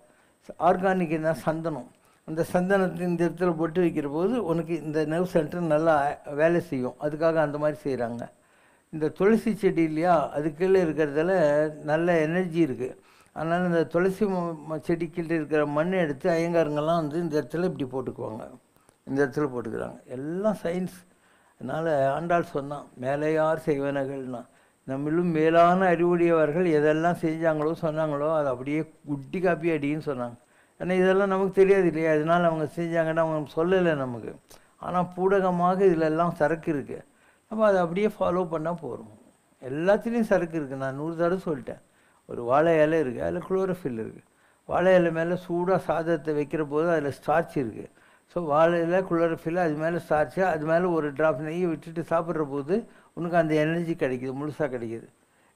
ஆர்கானிக் என்ன? சந்தனம். அந்த சந்தனத்தை இந்த இடத்துல போட்டு வைக்கிற போது உனக்கு இந்த நர்வ் சென்டர் நல்லா வேலை செய்யும், அதுக்காக அந்த மாதிரி செய்கிறாங்க. இந்த துளசி செடி இல்லையா, அதுக்குள்ளே இருக்கிறதுல நல்ல எனர்ஜி இருக்குது. அதனால் இந்த துளசி செடிக்கிட்ட இருக்கிற மண்ணை எடுத்து ஐயங்காரங்கெல்லாம் வந்து இந்த இடத்துல இப்படி போட்டுக்குவாங்க, இந்த இடத்துல போட்டுக்கிறாங்க. எல்லாம் சயின்ஸ். அதனால் ஆண்டாள் சொன்னான், மேலையார் செய்வனகள்னா நம்மளும் மேலான அறிவுடையவர்கள் எதெல்லாம் செஞ்சாங்களோ சொன்னாங்களோ அதை அப்படியே குட்டி காப்பி அடின்னு சொன்னாங்க. ஏன்னா இதெல்லாம் நமக்கு தெரியாது இல்லையா, அதனால் அவங்க செஞ்சாங்கன்னா அவங்க சொல்லலை நமக்கு. ஆனால் பூடகமாக இதிலெல்லாம் சரக்கு இருக்குது, நம்ம அதை அப்படியே ஃபாலோ பண்ணால் போகிறோம். எல்லாத்துலேயும் சரக்கு இருக்குது. நான் 100 தடவை சொல்லிட்டேன். ஒரு வாழை இலை இருக்குது, அதில் குளோரோஃபில் இருக்குது. வாழை இலை மேலே சூடாக சாதத்தை வைக்கிற போது அதில் ஸ்டார்ச் இருக்குது. ஸோ வாழை இலை குளோரோஃபில், அது மேலே ஸ்டார்ச்சு, அது மேலே ஒரு ட்ராப் நெய்யை விட்டுட்டு சாப்பிட்ற போது உனக்கு அந்த எனர்ஜி கிடைக்கிது, முழுசாக கிடைக்கிது.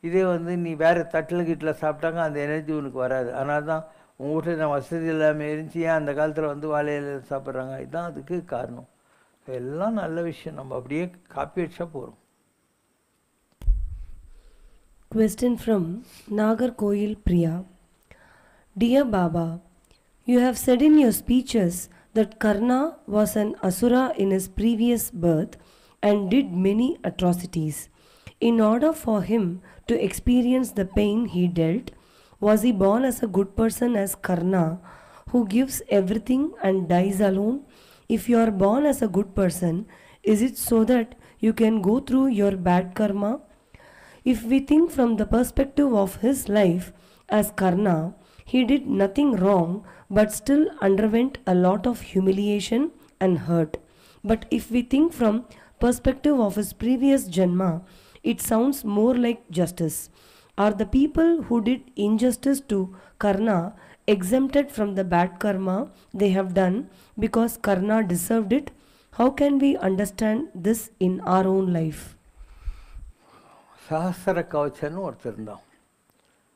இதே வந்து நீ வேறு தட்டில் கிட்டில் சாப்பிட்டாங்க அந்த எனர்ஜி உனக்கு வராது. அதனால தான் உங்கள் வீட்டில் நான் வசதி இல்லாமல் இருந்துச்சு, ஏன் அந்த காலத்தில் வந்து வாழை இலை சாப்பிட்றாங்க. இதுதான் அதுக்கு காரணம். எல்லாம் நல்ல விஷயம், நம்ம அப்படியே காப்பி அடிச்சா போகிறோம். Question from Nagarkoil Priya. Dear Baba, you have said in your speeches that Karna was an asura in his previous birth and did many atrocities. In order for him to experience the pain he dealt, was he born as a good person as Karna, who gives everything and dies alone? If you are born as a good person, is it so that you can go through your bad karma? If we think from the perspective of his life as Karna, he did nothing wrong but still underwent a lot of humiliation and hurt. But if we think from perspective of his previous janma, it sounds more like justice. Are the people who did injustice to Karna exempted from the bad karma they have done because Karna deserved it? How can we understand this in our own life? சஹஸ்ர கவச்சன்னு ஒருத்தர் இருந்தான்.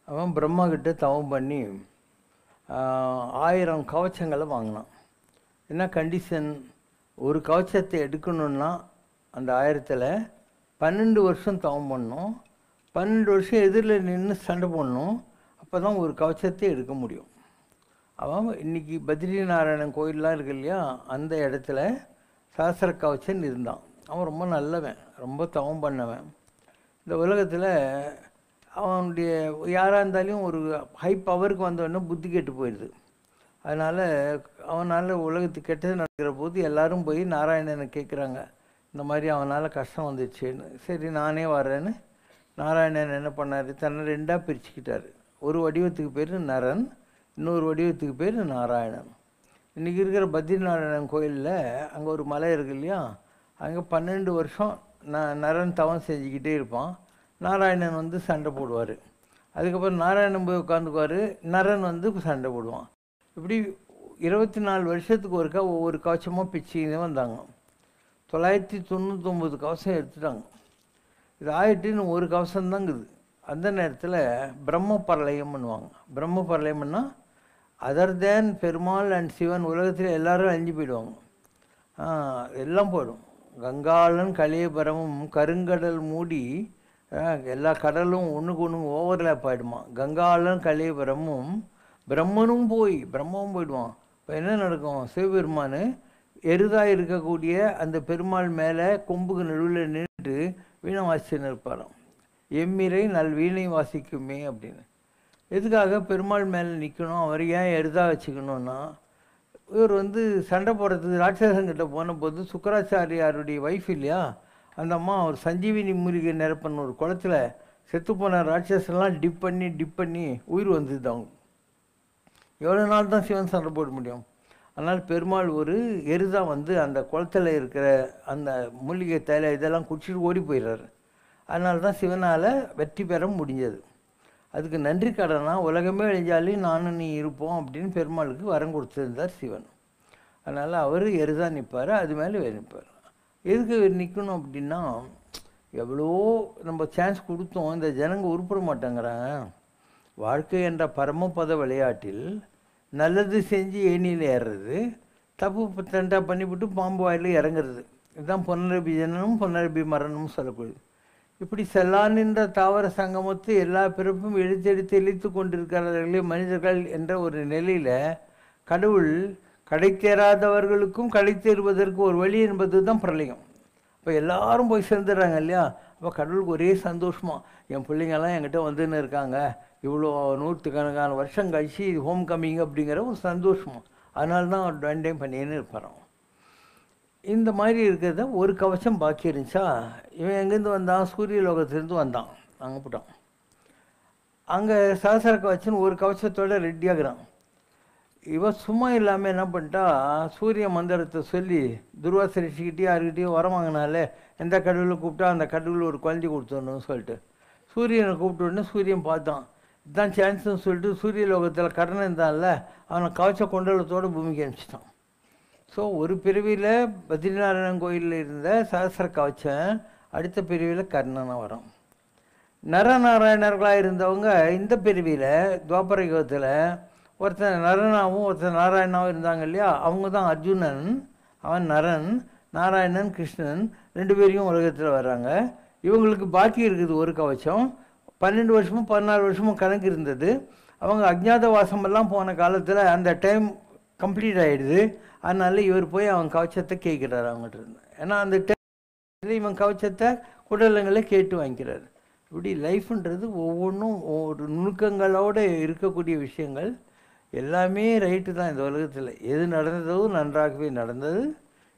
அவன் பிரம்மா கிட்ட தவம் பண்ணி 1000 கவச்சங்களை வாங்கினான். என்ன condition? ஒரு கவச்சத்தை எடுக்கணுன்னா அந்த 1000ல் 12 வருஷம் தவம் பண்ணணும், 12 வருஷம் எதிரில் நின்று சண்டை போடணும், அப்போ தான் ஒரு கவச்சத்தை எடுக்க முடியும். அவன் இன்றைக்கி பத்ரிநாராயணன் கோயிலெலாம் இருக்கு இல்லையா, அந்த இடத்துல சஹஸ்ர கவச்சன் இருந்தான். அவன் ரொம்ப நல்லவன், ரொம்ப தவம் பண்ணவன். இந்த உலகத்தில் அவனுடைய யாராக இருந்தாலும் ஒரு ஹை பவருக்கு வந்தவொடனே புத்தி கெட்டு போயிடுது. அதனால் அவனால் உலகத்துக்கு கெட்டது நடக்கிற போது எல்லோரும் போய் நாராயணனை கேட்குறாங்க, இந்த மாதிரி அவனால் கஷ்டம் வந்துடுச்சேன்னு. சரி நானே வர்றேன்னு நாராயணன் என்ன பண்ணார், தன்னை 2ஆக பிரிச்சுக்கிட்டார். ஒரு வடிவத்துக்கு பேர் நரன், இன்னொரு வடிவத்துக்கு பேர் நாராயணன். இன்றைக்கி இருக்கிற பத்ரிநாராயணன் கோயிலில் அங்கே ஒரு மலை இருக்கு இல்லையா, அங்கே 12 வருஷம் நரன் தவம் செஞ்சுக்கிட்டே இருப்பான், நாராயணன் வந்து சண்டை போடுவார். அதுக்கப்புறம் நாராயணன் போய் உட்காந்துக்குவார், நரன் வந்து சண்டை போடுவான். இப்படி 24 வருஷத்துக்கு ஒருக்கா ஒவ்வொரு கவச்சமாக பிச்சுக்கினே வந்தாங்க. 999 கவசம் எடுத்துட்டாங்க. இது ஆகிட்டு இன்னும் ஒரு கவசம்தாங்குது. அந்த நேரத்தில் பிரம்ம பரலயம் பண்ணுவாங்க. பிரம்ம பரலயம்னா other than Perumal and Sivan உலகத்தில் எல்லாரும் அழிஞ்சு போயிடுவாங்க. எல்லாம் போயிடும். கங்காளன் கலியபரமும் கருங்கடல் மூடி எல்லா கடலும் ஒன்றுக்கு ஒன்று ஓவர்லேப் ஆகிடுமா. கங்காளன் கலியபரமும் பிரம்மனும் பிரம்மவும் போயிடுவான். இப்போ என்ன நடக்கும்? சிவபெருமான் எருதாக இருக்கக்கூடிய அந்த பெருமாள் மேலே கொம்புக்கு நடுவில் நின்று வீணை வாசிச்சுன்னு இருப்பாராம். எம்மிரை நல் வீணை வாசிக்குமே அப்படின்னு. எதுக்காக பெருமாள் மேலே நிற்கணும், அவர் ஏன் எருதாக வச்சுக்கணுன்னா, இவர் சண்டை போடுறதுக்கு ராட்சசங்கிட்ட போன போது சுக்கராச்சாரியாருடைய ஒய்ஃப் இல்லையா, அந்த அம்மா ஒரு சஞ்சீவினி மூலிகை நிரப்பன ஒரு குளத்தில் செத்துப்போன ராட்சசெல்லாம் டிப் பண்ணி உயிர் வந்தது. அவங்க எவ்வளோ நாள் தான் சிவன் சண்டை போட முடியும்? அதனால் பெருமாள் ஒரு எருதாக அந்த குளத்தில் இருக்கிற அந்த மூலிகை தைல இதெல்லாம் குடிச்சிட்டு ஓடி போயிடுறாரு. அதனால தான் சிவனால் வெற்றி பெற முடிஞ்சது. அதுக்கு நன்றி கடனாக உலகமே அழிஞ்சாலும் நானும் நீ இருப்போம் அப்படின்னு பெருமாளுக்கு வரம் கொடுத்துருந்தார் சிவன். அதனால் அவர் எருதாக நிற்பார், அது மேலே நிற்பார். எதுக்கு நிற்கணும் அப்படின்னா, எவ்வளோ நம்ம சான்ஸ் கொடுத்தோம், இந்த ஜனங்க உருப்பட மாட்டேங்கிறாங்க. வாழ்க்கை என்ற பரமபத விளையாட்டில் நல்லது செஞ்சு ஏணியில் ஏறுறது, தப்பு தண்டா பண்ணிவிட்டு பாம்பு வாயில் இறங்குறது, இதுதான் புனரபி ஜனனம் புனரபி மரணம்னு சொல்லக்கூடியது. இப்படி செல்லானின்ற தாவர சங்கமத்து எல்லா பிறப்பும் இழுத்து கொண்டிருக்கிறார்களே மனிதர்கள் என்ற ஒரு நிலையில் கடவுள் கடை தேராதவர்களுக்கும் கடை தேறுவதற்கு ஒரு வழி என்பது தான் பிரளயம். இப்போ எல்லாரும் போய் சேர்ந்துடுறாங்க இல்லையா. அப்போ கடவுளுக்கு ஒரே சந்தோஷமாக, என் பிள்ளைங்கள்லாம் என்கிட்ட வந்துன்னு இருக்காங்க, இவ்வளோ நூற்றுக்கணக்கான வருஷம் கழிச்சு ஹோம் கம்மிங் அப்படிங்கிற ஒரு சந்தோஷமாக. அதனால தான் அவர் டைம் பண்ணின்னு இருப்பாரான். இந்த மாதிரி இருக்கிறத ஒரு கவச்சம் பாக்கி இருந்துச்சா, இவன் எங்கேருந்து வந்தான்? சூரிய லோகத்திலேருந்து வந்தான். அங்கே போட்டான். அங்கே சகசர கவச்சன்னு ஒரு கவச்சத்தோடு ரெடியாகிறான். இவன் சும்மா இல்லாமல் என்ன பண்ணிட்டா, சூரிய மந்திரத்தை சொல்லி துர்வாச ரிஷிக்கிட்டேயும் யாருக்கிட்டேயும் வர வாங்கினாலே, எந்த கடவுளை கூப்பிட்டா அந்த கடவுள் ஒரு குழந்தை கொடுத்துடணும்னு சொல்லிட்டு சூரியனை கூப்பிட்ட உடனே சூரியன் பார்த்தான். இதுதான் சான்ஸ்ன்னு சொல்லிட்டு சூரிய லோகத்தில் கர்ணன் இருந்தான்ல, அவனை கவச்ச கொண்டலத்தோடு பூமிக்கு அனுப்பிச்சிட்டான். ஸோ ஒரு பிரிவில் பத்ரிநாராயணன் கோயிலில் இருந்த சகசர கவச்சன் அடுத்த பிரிவில் கர்ணனாக வரும். நரநாராயணர்களாக இருந்தவங்க இந்த பிரிவில் துவாபர யுகத்தில் ஒருத்தன் நரனாகவும் ஒருத்தன் நாராயணாவும் இருந்தாங்க இல்லையா. அவங்க தான் அர்ஜுனன், அவன் நரன், நாராயணன் கிருஷ்ணன், ரெண்டு பேரையும் உலகத்தில் வர்றாங்க. இவங்களுக்கு பாக்கி இருக்குது ஒரு கவச்சம். 12 வருஷமும் 14 வருஷமும் கணக்கு இருந்தது. அவங்க அஜ்ஞாத வாசமெல்லாம் போன காலத்தில் அந்த டைம் கம்ப்ளீட் ஆகிடுது. அதனால இவர் போய் அவன் கவச்சத்தை கேட்குறாரு அவங்ககிட்ட இருந்து. ஏன்னா அந்த டைம் இவன் கவச்சத்தை குடலங்களை கேட்டு வாங்கிக்கிறாரு. இப்படி லைஃப்ன்றது ஒவ்வொன்றும் ஒரு நுணுக்கங்களோடு இருக்கக்கூடிய விஷயங்கள் எல்லாமே ரைட்டு தான். இந்த உலகத்தில் எது நடந்ததோ நன்றாகவே நடந்தது,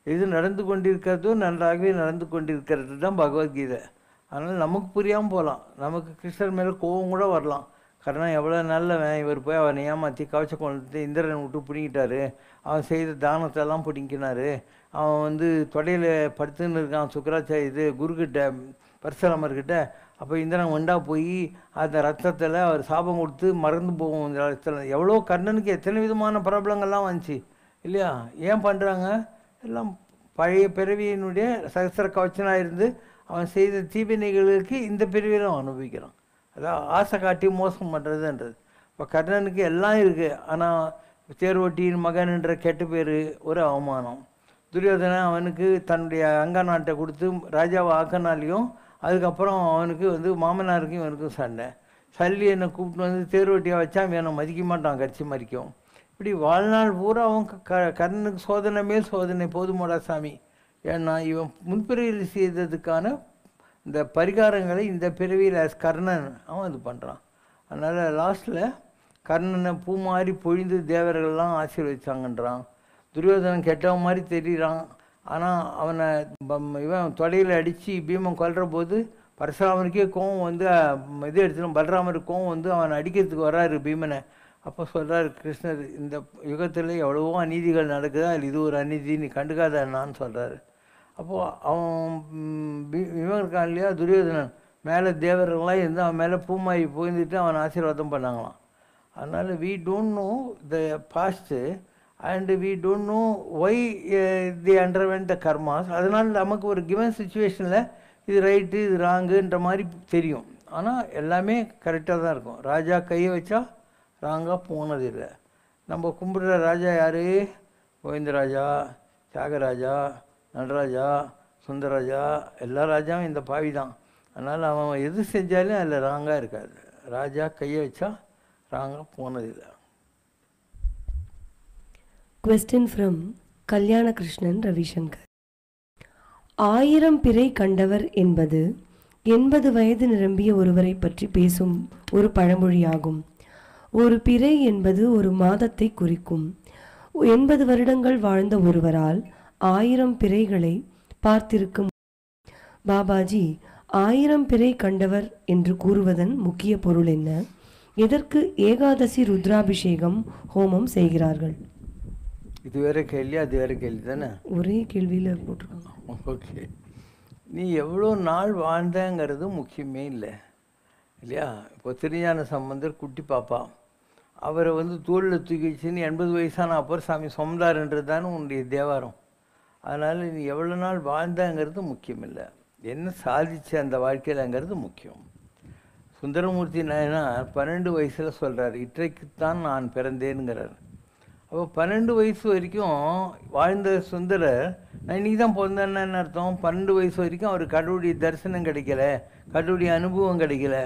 எது நடந்து கொண்டிருக்கிறதோ நன்றாகவே நடந்து கொண்டிருக்கிறது தான் பகவத்கீதை. அதனால் நமக்கு புரியாமல் போகலாம், நமக்கு கிருஷ்ணர் மேலே கோபம் கூட வரலாம். கர்ணன் எவ்வளோ நல்லவன், இவர் போய் அவனை ஏமாற்றி கவச்ச கொண்டு இந்திரன் விட்டு பிடிங்கிட்டாரு, அவன் செய்த தானத்தெல்லாம் பிடிங்கினாரு, அவன் தொடையில் படுத்துன்னு இருக்கான் சுக்கராச்சாரிய குருக்கிட்ட பரசுராமர்கிட்ட. அப்போ இந்திரன் ஒண்டா போய் அந்த ரத்தத்தில் அவர் சாபம் கொடுத்து மறந்து போகும். இந்த ரத்தத்தில் எவ்வளோ கர்ணனுக்கு எத்தனை விதமான ப்ராப்ளங்கள்லாம் வந்துச்சு இல்லையா. ஏன் பண்ணுறாங்க? எல்லாம் பழைய பிறவியினுடைய சகசர கவச்சனாக இருந்து அவன் செய்த தீவினைகளுக்கு இந்த பிறவியிலும் அனுபவிக்கிறான். அதான் ஆசை காட்டி மோசம் பண்ணுறதுன்றது. இப்போ கர்ணனுக்கு எல்லாம் இருக்குது, ஆனால் தேர்வட்டியின் மகன்ன்ற கெட்ட பேர் ஒரு அவமானம். துரியோதனன் அவனுக்கு தன்னுடைய அங்க நாட்டை கொடுத்து ராஜாவை ஆக்கினாலையும் அதுக்கப்புறம் அவனுக்கு மாமனாருக்கும் இவனுக்கும் சண்டை. சல்லி என்னை கூப்பிட்டு தேர்வட்டியாக வச்சா அவனை மதிக்க மாட்டான், கட்சி மறிக்கும். இப்படி வாழ்நாள் பூரா அவன் கர்ணனுக்கு சோதனை மேல் சோதனை போதுமோடா சாமி. ஏன்னா இவன் முன்பிறவியில் செய்ததுக்கான இந்த பரிகாரங்களை இந்த பிறவியில் கர்ணன் அவன் இது பண்ணுறான். அதனால் லாஸ்ட்டில் கர்ணனை பூ மாதிரி பொழிந்து தேவர்கள்லாம் ஆசீர்வதிச்சாங்கன்றான். துரியோதனன் கெட்டவன் மாதிரி தெரிகிறான். ஆனால் அவனை இவன் தொடையில் அடித்து பீமன் கொல்ற போது பரசுராமருக்கே கோவம் இது எடுத்துடும், பலராமருக்கு கோவம் அவனை அடிக்கிறதுக்கு வர்றாரு பீமனை. அப்போ சொல்கிறார் கிருஷ்ணர், இந்த யுகத்தில் எவ்வளவோ அநீதிகள் நடக்குதா, இது ஒரு அநீதி, நீ கண்டுக்காத என்னான்னு சொல்கிறாரு. அப்போது அவன் இவன் இருக்கான் இல்லையா துரியோதனன், மேலே தேவர்கள்லாம் இருந்து அவன் மேலே பூமாயி போயிருந்துட்டு அவன் ஆசீர்வாதம் பண்ணாங்களாம். அதனால் we don't know the past and we don't know why they underwent the karmas. அதனால் நமக்கு ஒரு கிவன் சுச்சுவேஷனில் இது ரைட்டு இது ராங்குன்ற மாதிரி தெரியும். ஆனால் எல்லாமே கரெக்டாக தான் இருக்கும். ராஜா கையை வச்சா ராங்காக போனதில்லை. நம்ம கும்பிடுற ராஜா யார்? கோவிந்தராஜா, தியாகராஜா, நடராஜா, சுந்தரராஜா, எல்லா ராஜாவும் இந்த பாவி தான். அதனால் அவன் எது செஞ்சாலும் அதில் ராங்காக இருக்காது. ராஜா கையை வச்சா ராங்காக போனதில்லை. Question from கல்யாண கிருஷ்ணன் ரவிசங்கர். 1000 பிறை கண்டவர் என்பது 80 வயது நிரம்பிய ஒருவரை பற்றி பேசும் ஒரு பழமொழியாகும். ஒரு பிறை என்பது ஒரு மாதத்தை குறிக்கும். 80 வருடங்கள் வாழ்ந்த ஒருவரால் 1000 பிறைகளை பார்த்திருக்கும். பாபாஜி 1000 பிறை கண்டவர் என்று கூறுவதன் முக்கிய பொருள் என்ன? எதற்கு ஏகாதசி ருத்ராபிஷேகம் ஹோமம் செய்கிறார்கள்? இது வேற கேள்வி, அது வேற கேள்வி தானே? ஒரே கேள்வியில் போட்டிருக்காங்க. ஓகே, நீ எவ்வளோ நாள் வாழ்ந்தங்கிறது முக்கியமே இல்லை இல்லையா? இப்போ திருஞான சம்பந்தர் குட்டி பாப்பா, அவரை தோளில் தூக்கி வச்சுன்னு 80 வயசான அப்புறம் சாமி சொந்தாருன்றது தானே உன்னுடைய தேவாரம். அதனால் நீ எவ்வளோ நாள் வாழ்ந்தங்கிறது முக்கியம் இல்லை, என்ன சாதிச்ச அந்த வாழ்க்கையிலங்கிறது முக்கியம். சுந்தரமூர்த்தி நாயனார் 12 வயசில் சொல்கிறார், இன்றைக்குத்தான் நான் பிறந்தேனுங்கிறார். அப்போ 12 வயசு வரைக்கும் வாழ்ந்த சுந்தரர் நான் இன்றைக்கி தான் பிறந்தேன்னு அர்த்தம். 12 வயசு வரைக்கும் அவர் கடவுளுடைய தரிசனம் கிடைக்கல, கடவுளுடைய அனுபவம் கிடைக்கல.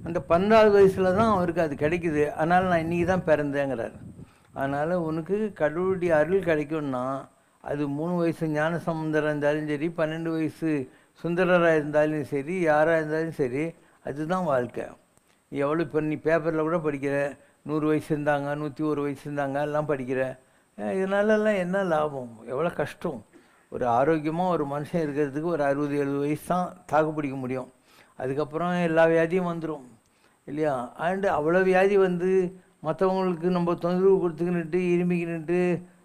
அந்த 12வது வயசில் தான் அவருக்கு அது கிடைக்குது. அதனால் நான் இன்றைக்கி தான் பிறந்தேங்கிறார். அதனால் உனக்கு கடவுளுடைய அருள் கிடைக்கும்னா அது 3 வயசு ஞான சம்பந்தராக இருந்தாலும் சரி, 12 வயசு சுந்தரராக இருந்தாலும் சரி, யாராக இருந்தாலும் சரி, அதுதான் வாழ்க்கை. எவ்வளோ இப்போ நீ பேப்பரில் கூட படிக்கிற 100 வயசு இருந்தாங்க, 101 வயசு இருந்தாங்க எல்லாம் படிக்கிற. இதனாலலாம் என்ன லாபம்? எவ்வளோ கஷ்டம். ஒரு ஆரோக்கியமாக ஒரு மனுஷன் இருக்கிறதுக்கு ஒரு 60-70 வயசு தான் தாக்கு பிடிக்க முடியும். அதுக்கப்புறம் எல்லா வியாதியும் வந்துடும் இல்லையா? அண்டு அவ்வளோ வியாதி மற்றவங்களுக்கு நம்ம தொந்தரவு கொடுத்துக்கிட்டு இருமிக்கிட்டு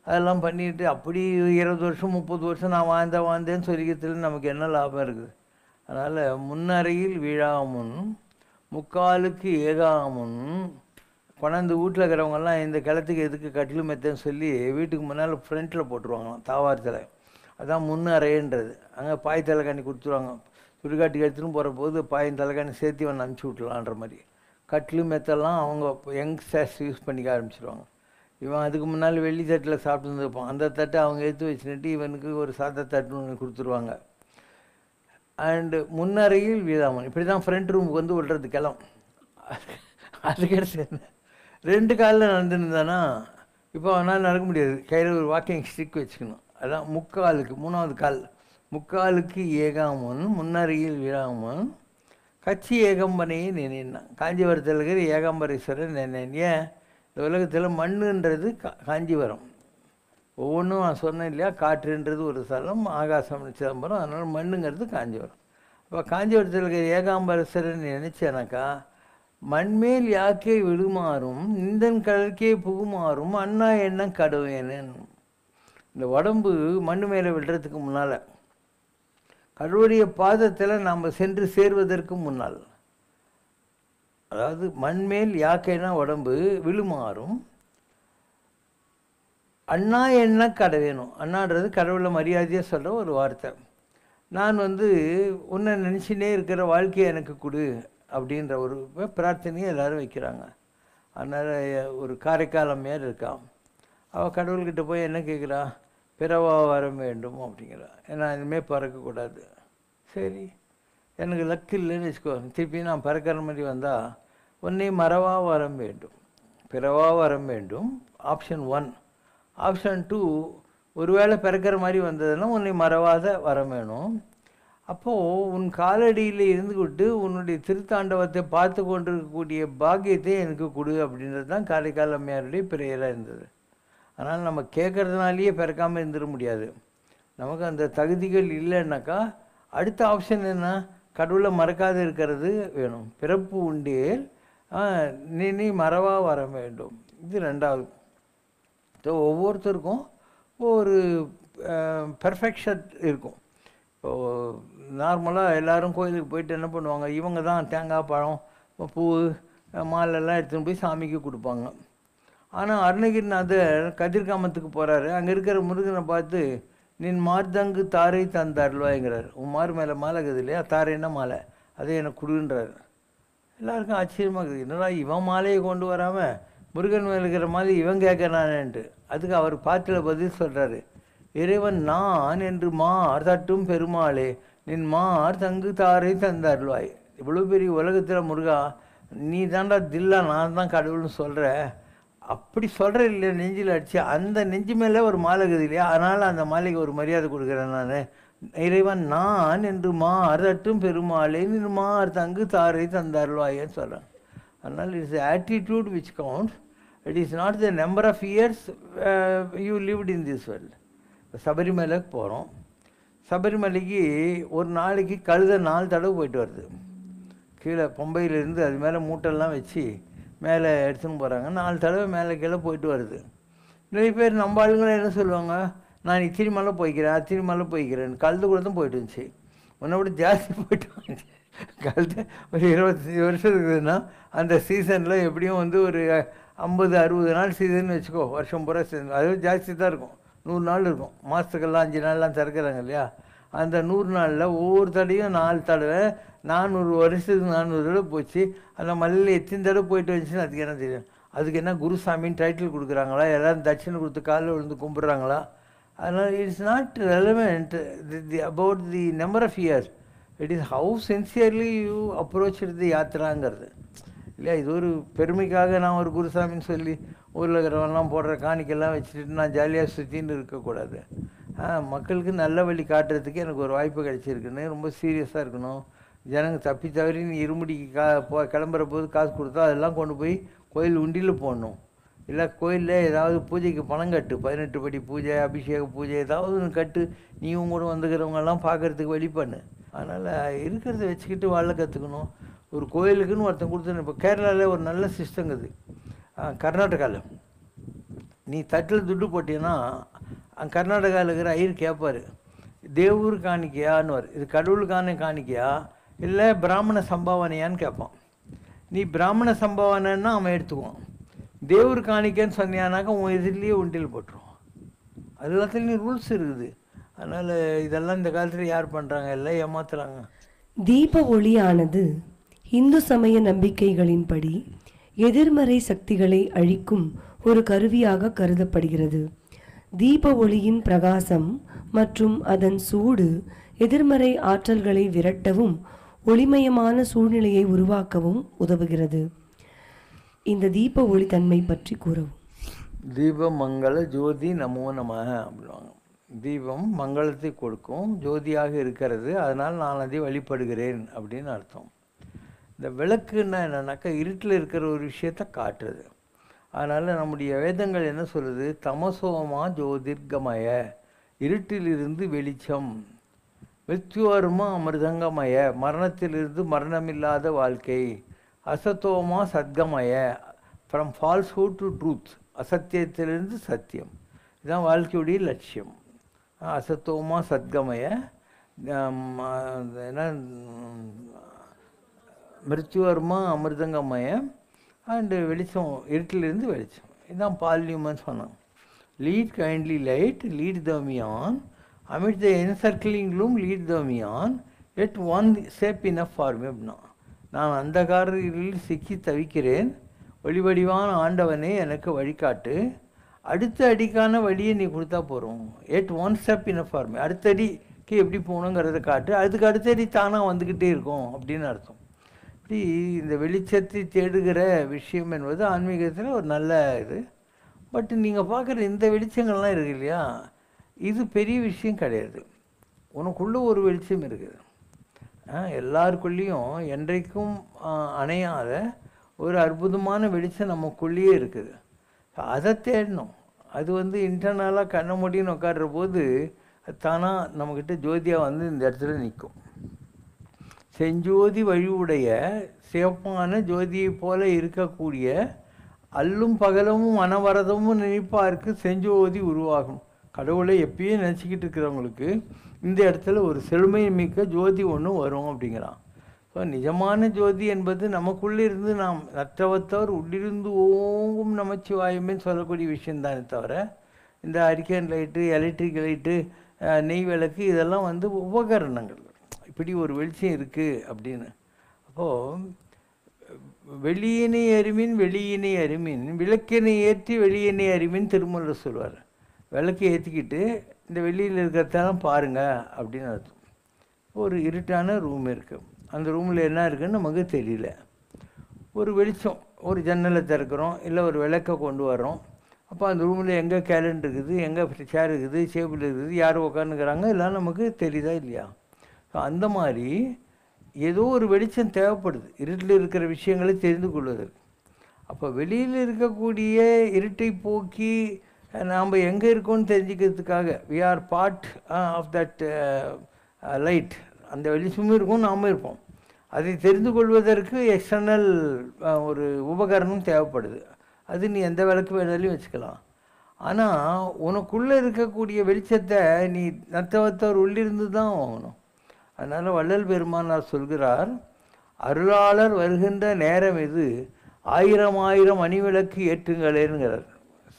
அதெல்லாம் பண்ணிட்டு அப்படி 20 வருஷம் 30 வருஷம் நான் வாழ்ந்தேன்னு சொல்லிக்கிறதுல நமக்கு என்ன லாபம் இருக்குது? அதனால் முன்னறையில் வீழாமுன் முக்காலுக்கு ஏகாமுன். கொண்டாந்து வீட்டில் இருக்கிறவங்கெல்லாம் இந்த கிளத்துக்கு எதுக்கு கட்டில் மெத்தன்னு சொல்லி வீட்டுக்கு முன்னால் ஃப்ரண்ட்டில் போட்டுருவாங்களாம் தாவாரத்தில். அதான் முன்னறைன்றது. அங்கே பாய் தலைக்காணி கொடுத்துருவாங்க. சுடுகாட்டுக்கு எடுத்துன்னு போகிற போது பாயின் தலைக்காணி சேர்த்து அவன் அனுப்பிச்சி விட்லான்ற மாதிரி. கட்டில் மெத்தெல்லாம் அவங்க யங்ஸ்டர்ஸ் யூஸ் பண்ணிக்க ஆரம்பிச்சிடுவாங்க. இவன் அதுக்கு முன்னால் வெள்ளி தட்டில் சாப்பிட்டு இருப்பான். அந்த தட்டை அவங்க எடுத்து வச்சுட்டு இவனுக்கு ஒரு சாத தட்டுன்னு கொடுத்துருவாங்க. அண்டு முன்னறையில் வீழாமன். இப்படி தான் ஃப்ரண்ட் ரூமுக்கு விடுறது கிளம். அதுக்கடுத்து 2 காலில் நடந்துருந்தானா இப்போ அவனால் நடக்க முடியாது. கையில் ஒரு வாக்கிங் ஸ்டிக் வச்சுக்கணும். அதான் முக்காலுக்கு 3வது கால். முக்காலுக்கு ஏகாமன் முன்னறையில் வீழாமன் கட்சி ஏகம்பனையே நினைனான். காஞ்சிபுரத்தில் இருக்கிற ஏகாம்பரேஸ்வரர் நினைன். ஏன் இந்த உலகத்தில் மண்ணுன்றது காஞ்சிபுரம். ஒவ்வொன்றும் நான் சொன்னேன் இல்லையா? காற்றுன்றது ஒரு ஸ்தலம், ஆகாசம் சிதம்பரம். அதனால் மண்ணுங்கிறது காஞ்சிபுரம். அப்போ காஞ்சிபுரத்தில் இருக்கிற ஏகாம்பரேஸ்வரர் நினைச்சேனாக்கா, மண்மேல் யாக்கே விழுமாறும் இந்தன் கடற்கே புகுமாறும் அண்ணா எண்ணம் கடுவேன்னு. இந்த உடம்பு மண்ணு மேலே விடுறதுக்கு முன்னால், கடவுளுடைய பாதத்தில் நாம் சென்று சேர்வதற்கு முன்னால், அதாவது மண்மேல் யாக்கைனா உடம்பு விழுமாறும் அண்ணா என்ன கடவேணும். அண்ணான்றது கடவுளை மரியாதையாக சொல்கிற ஒரு வார்த்தை. நான் உன்னை நினச்சினே இருக்கிற வாழ்க்கையை எனக்கு கொடு அப்படின்ற ஒரு பிரார்த்தனையை எல்லோரும் வைக்கிறாங்க. அதனால் ஒரு காரைக்கால் அம்மையார் இருக்கான். அவள் கடவுள்கிட்ட போய் என்ன கேட்குறா? பிறவா வர வேண்டும் அப்படிங்கிறா. ஏன்னா இனிமேல் பறக்கக்கூடாது. சரி, எனக்கு லக்கு இல்லைன்னு வச்சுக்கோ, திருப்பி நான் பறக்கிற மாதிரி வந்தால் உன்னை மறவா வரம் வேண்டும், பிறவா வரம் வேண்டும். ஆப்ஷன் 1. ஆப்ஷன் 2, ஒருவேளை பிறக்கிற மாதிரி வந்ததுன்னா உன்னை மறவாத வரம் வேணும். அப்போது உன் காலடியில் இருந்துக்கிட்டு உன்னுடைய திருத்தாண்டவத்தை பார்த்து கொண்டிருக்கக்கூடிய பாக்கியத்தை எனக்கு கொடு அப்படின்றது தான் காரைக்கால் அம்மையாருடைய பிரேயராக இருந்தது. அதனால் நம்ம கேட்குறதுனாலேயே பிறக்காமல் இருந்துட முடியாது. நமக்கு அந்த தகுதிகள் இல்லைன்னாக்கா அடுத்த ஆப்ஷன் என்ன? கடவுளை மறக்காத இருக்கிறது வேணும். பிறப்பு உண்டேல் நீ மறவா வர வேண்டும். இது 2வது. ஸோ ஒவ்வொருத்தருக்கும் ஒரு பெர்ஃபெக்ஷன் இருக்கும். இப்போது நார்மலாக எல்லோரும் கோயிலுக்கு போயிட்டு என்ன பண்ணுவாங்க? இவங்க தான் தேங்காய் பழம் பூ மாலெல்லாம் எடுத்துன்னு போய் சாமிக்கு கொடுப்பாங்க. ஆனால் அருணகிரிநாதர் கதிர்காமத்துக்கு போகிறாரு. அங்கே இருக்கிற முருகனை பார்த்து நின் மார்தங்கு தாரை தந்தாருவாய்ங்கிறார். உன் மாறு மேலே மாலை இருக்குது இல்லையா? தாரைன்னா மாலை, அதே எனக்கு கொடுன்றார். எல்லாருக்கும் ஆச்சரியமாக இருக்குது, என்னடா இவன் மாலையை கொண்டு வராமல் முருகன் மேல் இருக்கிற மாதிரி இவன் கேட்கறானேன்ட்டு. அதுக்கு அவர் பாட்டில் பதில் சொல்கிறாரு, இறைவன் நான் என்று மார் தட்டும் பெருமாளே நின் மார் தங்கு தாரை தந்தருள்வாய். இவ்வளோ பெரிய உலகத்தில் முருகா நீ தாண்டா தில்லா, நான் தான் கடவுள்னு சொல்கிற, அப்படி சொல்கிற இல்லையா நெஞ்சில் அடிச்சு, அந்த நெஞ்சு மேலே ஒரு மாலை இருக்குது இல்லையா, அதனால் அந்த மாலைக்கு ஒரு மரியாதை கொடுக்குறேன் நான். இறைவன் நான் என்று மார் தட்டும் பெருமாளே நின் மார் தங்கு தாரை தந்தருள்வாயன்னு சொல்கிறேன். அதனால் it's attitude which counts, it is not the number of years you lived in this world. சபரிமலைக்கு போகிறோம், சபரிமலைக்கு ஒரு நாளைக்கு கழுத 4 தடவை போயிட்டு வருது. கீழே பம்பையிலேருந்து அது மேலே மூட்டெல்லாம் வச்சு மேலே எடுத்துன்னு போகிறாங்க, 4 தடவை மேலே கீழே போயிட்டு வருது. நிறைய பேர் நம்ம ஆளுங்களை என்ன சொல்லுவாங்க, நான் இத்திரி மலை போய்க்கிறேன் அத்திரி மலை போய்க்கிறேன், கழுது கூட தான் போயிட்டு வந்துச்சு, உன்னை விட ஜாஸ்தி போயிட்டு வந்துச்சு. கழுது ஒரு 25 வருஷம் இருக்குதுன்னா அந்த சீசனில் எப்படியும் வந்து ஒரு 50-60 நாள் சீசன் வச்சுக்கோ, வருஷம் பூரா சீசன், அது ஜாஸ்தி தான் இருக்கும், 100 நாள் இருக்கும். மாதத்துக்கெல்லாம் 5 நாள்லாம் திறக்கிறாங்க இல்லையா, அந்த 100 நாளில் ஒவ்வொரு தடையும் 4 தடவை 400 வருஷத்துக்கு 400 தடவை போச்சு. அந்த மலையில் எத்தனை தடவை போயிட்டு வந்துச்சுன்னு அதுக்கு என்ன தெரியும். அதுக்கு என்ன குருசாமின்னு டைட்டில் கொடுக்குறாங்களா, எல்லோரும் தட்சிணை கொடுத்து காலில் விழுந்து கும்பிட்றாங்களா? அதனால் it's not relevant about the number of years, it is how sincerely you approach the யாத்திராங்கிறது இல்லையா. இது ஒரு பெருமைக்காக நான் ஒரு குருசாமின்னு சொல்லி ஊரில் இருக்கிறவெல்லாம் போடுற காணிக்கெல்லாம் வச்சுட்டு நான் ஜாலியாக சுற்றின்னு இருக்கக்கூடாது. மக்களுக்கு நல்ல வழி காட்டுறதுக்கு எனக்கு ஒரு வாய்ப்பு கிடைச்சிருக்குன்னு ரொம்ப சீரியஸாக இருக்கணும். ஜனங்க தப்பி தவறி நீ இருமுடிக்கு கிளம்புற போது காசு கொடுத்தா அதெல்லாம் கொண்டு போய் கோயில் உண்டியில் போடணும். இல்லை கோயிலில் ஏதாவது பூஜைக்கு பணம் கட்டு, 18 படி பூஜை, அபிஷேக பூஜை, ஏதாவது ஒன்று கட்டு, நீயும் கூட வந்துக்கிறவங்கெல்லாம் பார்க்குறதுக்கு வழி பண்ணு. அதனால் இருக்கிறத வச்சுக்கிட்டு வாழ கற்றுக்கணும். ஒரு கோயிலுக்குன்னு ஒருத்தன் கொடுத்துன்னு, இப்போ கேரளாவில் ஒரு நல்ல சிஸ்டங்குது, கர்நாடகாவில் நீ தட்டில் துட்டு போட்டீங்கன்னா கர்நாடகாவில் இருக்கிற ஐயர் கேட்பார், தேவூர் காணிக்கையான்னு, இது கடவுளுக்கான காணிக்கையா இல்லை பிராமண சம்பாவனையான்னு கேட்பான். நீ பிராமண சம்பாவனைன்னா அவன் எடுத்துக்குவான், தேவூர் காணிக்கைன்னு சொன்னியானாக்கா உன் எதிரிலேயே உண்டியில் போட்டுருவான். அது எல்லாத்துலேயும் ரூல்ஸ் இருக்குது. அதனால் இதெல்லாம் இந்த காலத்தில் யார் பண்ணுறாங்க, எல்லாம் ஏமாத்துறாங்க. தீப ஒளியானது இந்து சமய நம்பிக்கைகளின்படி எதிர்மறை சக்திகளை அழிக்கும் ஒரு கருவியாக கருதப்படுகிறது. தீப ஒளியின் பிரகாசம் மற்றும் அதன் சூடு எதிர்மறை ஆற்றல்களை விரட்டவும் ஒளிமயமான சூழ்நிலையை உருவாக்கவும் உதவுகிறது. இந்த தீப ஒளி தன்மை பற்றி கூறவும். தீப மங்கள ஜோதி நமோ நம அப்படிவாங்க. தீபம் மங்களத்தை கொடுக்கும், ஜோதியாக இருக்கிறது, அதனால் நான் அதை வழிபடுகிறேன் அப்படின்னு அர்த்தம். இந்த விளக்குன்னா என்னன்னாக்கா இருட்டில் இருக்கிற ஒரு விஷயத்தை காட்டுறது. அதனால் நம்முடைய வேதங்கள் என்ன சொல்லுது, தமசோமா ஜோதிர்கமய, இருட்டிலிருந்து வெளிச்சம், மிருத்யுவர்மா அமிர்தங்கமய, மரணத்திலிருந்து மரணமில்லாத வாழ்க்கை, அசத்தோமா சத்கமய, ஃப்ரம் ஃபால்ஸ்ஹுட் டு ட்ரூத், அசத்தியத்திலிருந்து சத்தியம், இதுதான் வாழ்க்கையுடைய லட்சியம். அசத்தோமா சத்கமய, என்ன மிருத்யுவர்மா அமிர்தங்கமய, அண்டு வெளிச்சம், இருட்டிலிருந்து வெளிச்சம், இதுதான் பால் நியூமன் சொன்னான். Lead kindly light, lead thou me on, amid the encircling gloom, lead thou me on, at one step enough for me அப்படின்னா, நான் அந்தகாரில் சிக்கி தவிக்கிறேன், ஒளிவடிவான ஆண்டவனே எனக்கு வழிகாட்டு, அடுத்த அடிக்கான வழியை நீ கொடுத்தா போகிறோம். At one step enough for me, அடுத்த அடிக்கு எப்படி போகணுங்கிறத காட்டு, அதுக்கு அடுத்தடி தானாக வந்துக்கிட்டே இருக்கும் அப்படின்னு அர்த்தம். இப்படி இந்த வெளிச்சத்தை தேடுகிற விஷயம் என்பது ஆன்மீகத்தில் ஒரு நல்ல இது. பட் நீங்கள் பார்க்குற இந்த வெளிச்சங்கள்லாம் இருக்குது இல்லையா, இது பெரிய விஷயம் கிடையாது. உனக்குள்ளே ஒரு வெளிச்சம் இருக்குது, எல்லாருக்குள்ளேயும் என்றைக்கும் அணையாத ஒரு அற்புதமான வெளிச்சம் நமக்குள்ளேயே இருக்குது. அதை தேடணும். அது வந்து இன்டர்னலாக கண்ண முடின்னு உட்கார்ற போது தானாக நம்மக்கிட்ட ஜோதியாக வந்து இந்த இடத்துல நிற்கும். செஞ்சோதி வழிவுடைய சிவப்பான ஜோதியை போல இருக்கக்கூடிய அல்லும் பகலமும் அனவரதமும் நினைப்பாருக்கு செஞ்சோதி உருவாகும். கடவுளை எப்பயும் நினச்சிக்கிட்டு இருக்கிறவங்களுக்கு இந்த இடத்துல ஒரு செழுமை மிக்க ஜோதி ஒன்று வரும் அப்படிங்கிறான். ஸோ நிஜமான ஜோதி என்பது நமக்குள்ளே இருந்து நாம் நற்றவத்தவர் உள்ளிருந்து ஓங்கும் நமச்சிவாயுமேன்னு சொல்லக்கூடிய விஷயந்தானே தவிர இந்த அரிக்கன் லைட்டு, எலக்ட்ரிக் லைட்டு, நெய் விளக்கு இதெல்லாம் வந்து உபகரணங்கள். இப்படி ஒரு வெளிச்சம் இருக்குது அப்படின்னு. அப்போது வெளியினை அறிமின் வெளியினை அறிமின் விளக்கினை ஏற்றி வெளியினை அறிமின் திருமூலர் சொல்வார். விளக்கு ஏற்றிக்கிட்டு இந்த வெளியில் இருக்கிறதெல்லாம் பாருங்கள் அப்படின்னு அர்த்தம். ஒரு இருட்டான ரூம் இருக்குது, அந்த ரூமில் என்ன இருக்குதுன்னு நமக்கு தெரியல. ஒரு வெளிச்சம், ஒரு ஜன்னலை திறக்கிறோம், இல்லை ஒரு விளக்கை கொண்டு வர்றோம். அப்போ அந்த ரூமில் எங்கே கேலண்டர் இருக்குது, எங்கே சேர் இருக்குது, டேபிள் இருக்குது, யார் உட்காந்துக்கிறாங்க, எல்லாம் நமக்கு தெரியுதா இல்லையா? ஸோ அந்த மாதிரி ஏதோ ஒரு வெளிச்சம் தேவைப்படுது இருட்டில் இருக்கிற விஷயங்களை தெரிந்து கொள்வதற்கு. அப்போ வெளியில் இருக்கக்கூடிய இருட்டை போக்கி நாம் எங்கே இருக்கோன்னு தெரிஞ்சுக்கிறதுக்காக we are part of that light. அந்த வெளிச்சமும் இருக்கும், நாமும் இருப்போம். அதை தெரிந்து கொள்வதற்கு எக்ஸ்டர்னல் ஒரு உபகரணம் தேவைப்படுது. அது நீ எந்த விளக்கு வேணாலையும் வச்சுக்கலாம். ஆனால் உனக்குள்ளே இருக்கக்கூடிய வெளிச்சத்தை நீ நத்தவத்தவர் உள்ளிருந்து தான் வாங்கணும். அதனால் வள்ளல் பெருமானார் சொல்கிறார், அருளாளர் வருகின்ற நேரம் இது 1000 மணிவிளக்கு ஏற்றுங்களேங்கிறார்.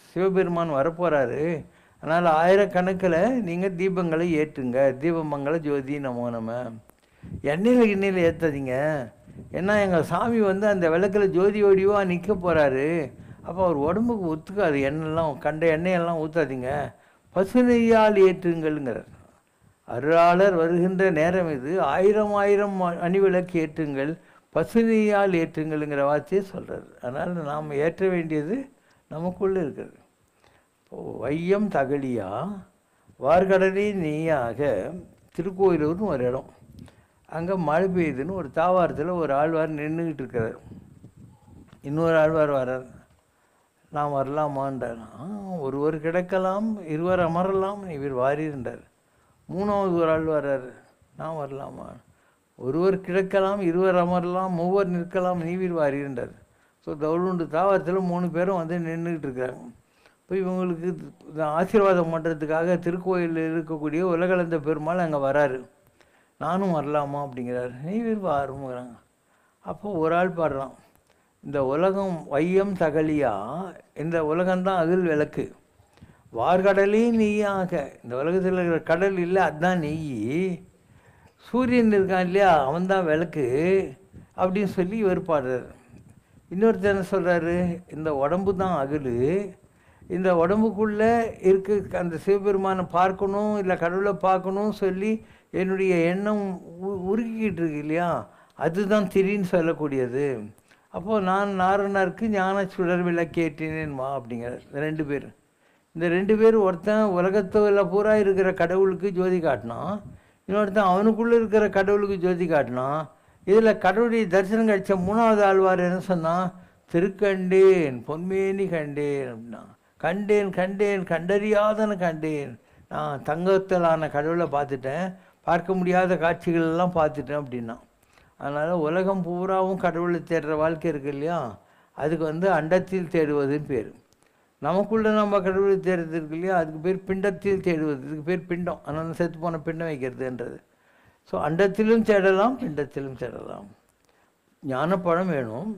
சிவபெருமான் வரப்போகிறாரு, அதனால் 1000 கணக்கில் நீங்கள் தீபங்களை ஏற்றுங்க. தீபமங்கள ஜோதி நமோ நம. எண்ணெயில் ஏற்றாதீங்க. ஏன்னா எங்கள் சாமி வந்து அந்த விளக்கில் ஜோதி வடிவாக நிற்க போகிறாரு. அப்போ அவர் உடம்புக்கு ஒத்துக்காது, எண்ணெய்லாம் கண்ட எண்ணெயெல்லாம் ஊற்றாதீங்க, பசு நெய்யால் ஏற்றுங்கள்ங்கிறார். அருளாளர் வருகின்ற நேரம் இது 1000 மணிவிளக்கு ஏற்றுங்கள், பசு நெய்யால் ஏற்றுங்கள்ங்கிற வார்த்தையை சொல்கிறார். அதனால் நாம் ஏற்ற வேண்டியது நமக்குள்ளே இருக்கிறது. இப்போது வையம் தகழியா வார்கடலே நீயாக திருக்கோயிலூர்னு ஒரு இடம். அங்கே மழை பெய்யுதுன்னு ஒரு தாவாரத்தில் ஒரு ஆழ்வார் நின்றுக்கிட்டு இருக்கிறார். இன்னொரு ஆழ்வார் வர்றார். நான் வரலாமான்றார். ஒருவர் கிடக்கலாம், இருவர் அமரலாம், இவர் வாரின்றார். மூணாவது ஒரு ஆள் வர்றார். நான் வரலாமா? ஒருவர் கிடக்கலாம், இருவர் அமரலாம், மூவர் நிற்கலாம், நீவீர் வாரின்றார். ஸோ தவுளுண்டு தாவரத்தில் 3 பேரும் வந்து நின்றுக்கிட்டு இருக்கிறாங்க. இப்போ இவங்களுக்கு ஆசீர்வாதம் பண்ணுறதுக்காக திருக்கோயிலில் இருக்கக்கூடிய உலகளந்த பெருமாள் அங்கே வராரு. நானும் வரலாமா அப்படிங்கிறார். நீவீர் வாருங்கிறாங்க. அப்போ ஒரு ஆள் பாடுறான், இந்த உலகம் வையம் தகலியா, இந்த உலகம்தான் அகில் விளக்கு, வார்கடலே நெய்யாக, இந்த உலகத்தில் இருக்கிற கடல் இல்லை அதுதான் நெய், சூரியன் இருக்கான் இல்லையா அவன்தான் விளக்கு அப்படின்னு சொல்லி இவர் பாடுறார். இன்னொருத்தர் என்ன சொல்கிறாரு, இந்த உடம்பு தான் அகில், இந்த உடம்புக்குள்ளே இருக்க அந்த சிவபெருமானை பார்க்கணும் இல்லை கடவுளை பார்க்கணும் சொல்லி என்னுடைய எண்ணம் உருக்கிக்கிட்டு இருக்கு இல்லையா, அதுதான் திரின்னு சொல்லக்கூடியது. அப்போது நான் நாரணருக்கு ஞான சுடர் விளக்கேற்றினேன்மா அப்படிங்கிறார். இந்த 2 பேர் ஒருத்தன் உலகத்தில் பூரா இருக்கிற கடவுளுக்கு ஜோதி காட்டினான், இன்னொருத்தன் அவனுக்குள்ளே இருக்கிற கடவுளுக்கு ஜோதி காட்டினான். இதில் கடவுளுடைய தரிசனம் கிடைச்ச 3வது ஆழ்வார் என்ன சொன்னான், திருக்கண்டேன் பொன்மேனி கண்டேன் அப்படின்னா. கண்டேன் கண்டறியாதன கண்டேன், நான் தங்கத்திலான கடவுளை பார்த்துட்டேன், பார்க்க முடியாத காட்சிகளெல்லாம் பார்த்துட்டேன் அப்படின்னா. அதனால் உலகம் பூராவும் கடவுளை தேடுற வாழ்க்கை இருக்குது இல்லையா, அதுக்கு வந்து அண்டத்தில் தேடுவதுன்னு பேர். நமக்குள்ளே நம்ம கடவுளை தேடுறது இருக்கு இல்லையா, அதுக்கு பேர் பிண்டத்தில் தேடுவது, இதுக்கு பேர் பிண்டம். அதனால் செத்து போன பிண்டம் வைக்கிறதுன்றது. ஸோ அண்டத்திலும் தேடலாம், பிண்டத்திலும் தேடலாம். ஞானப்பழம் வேணும்.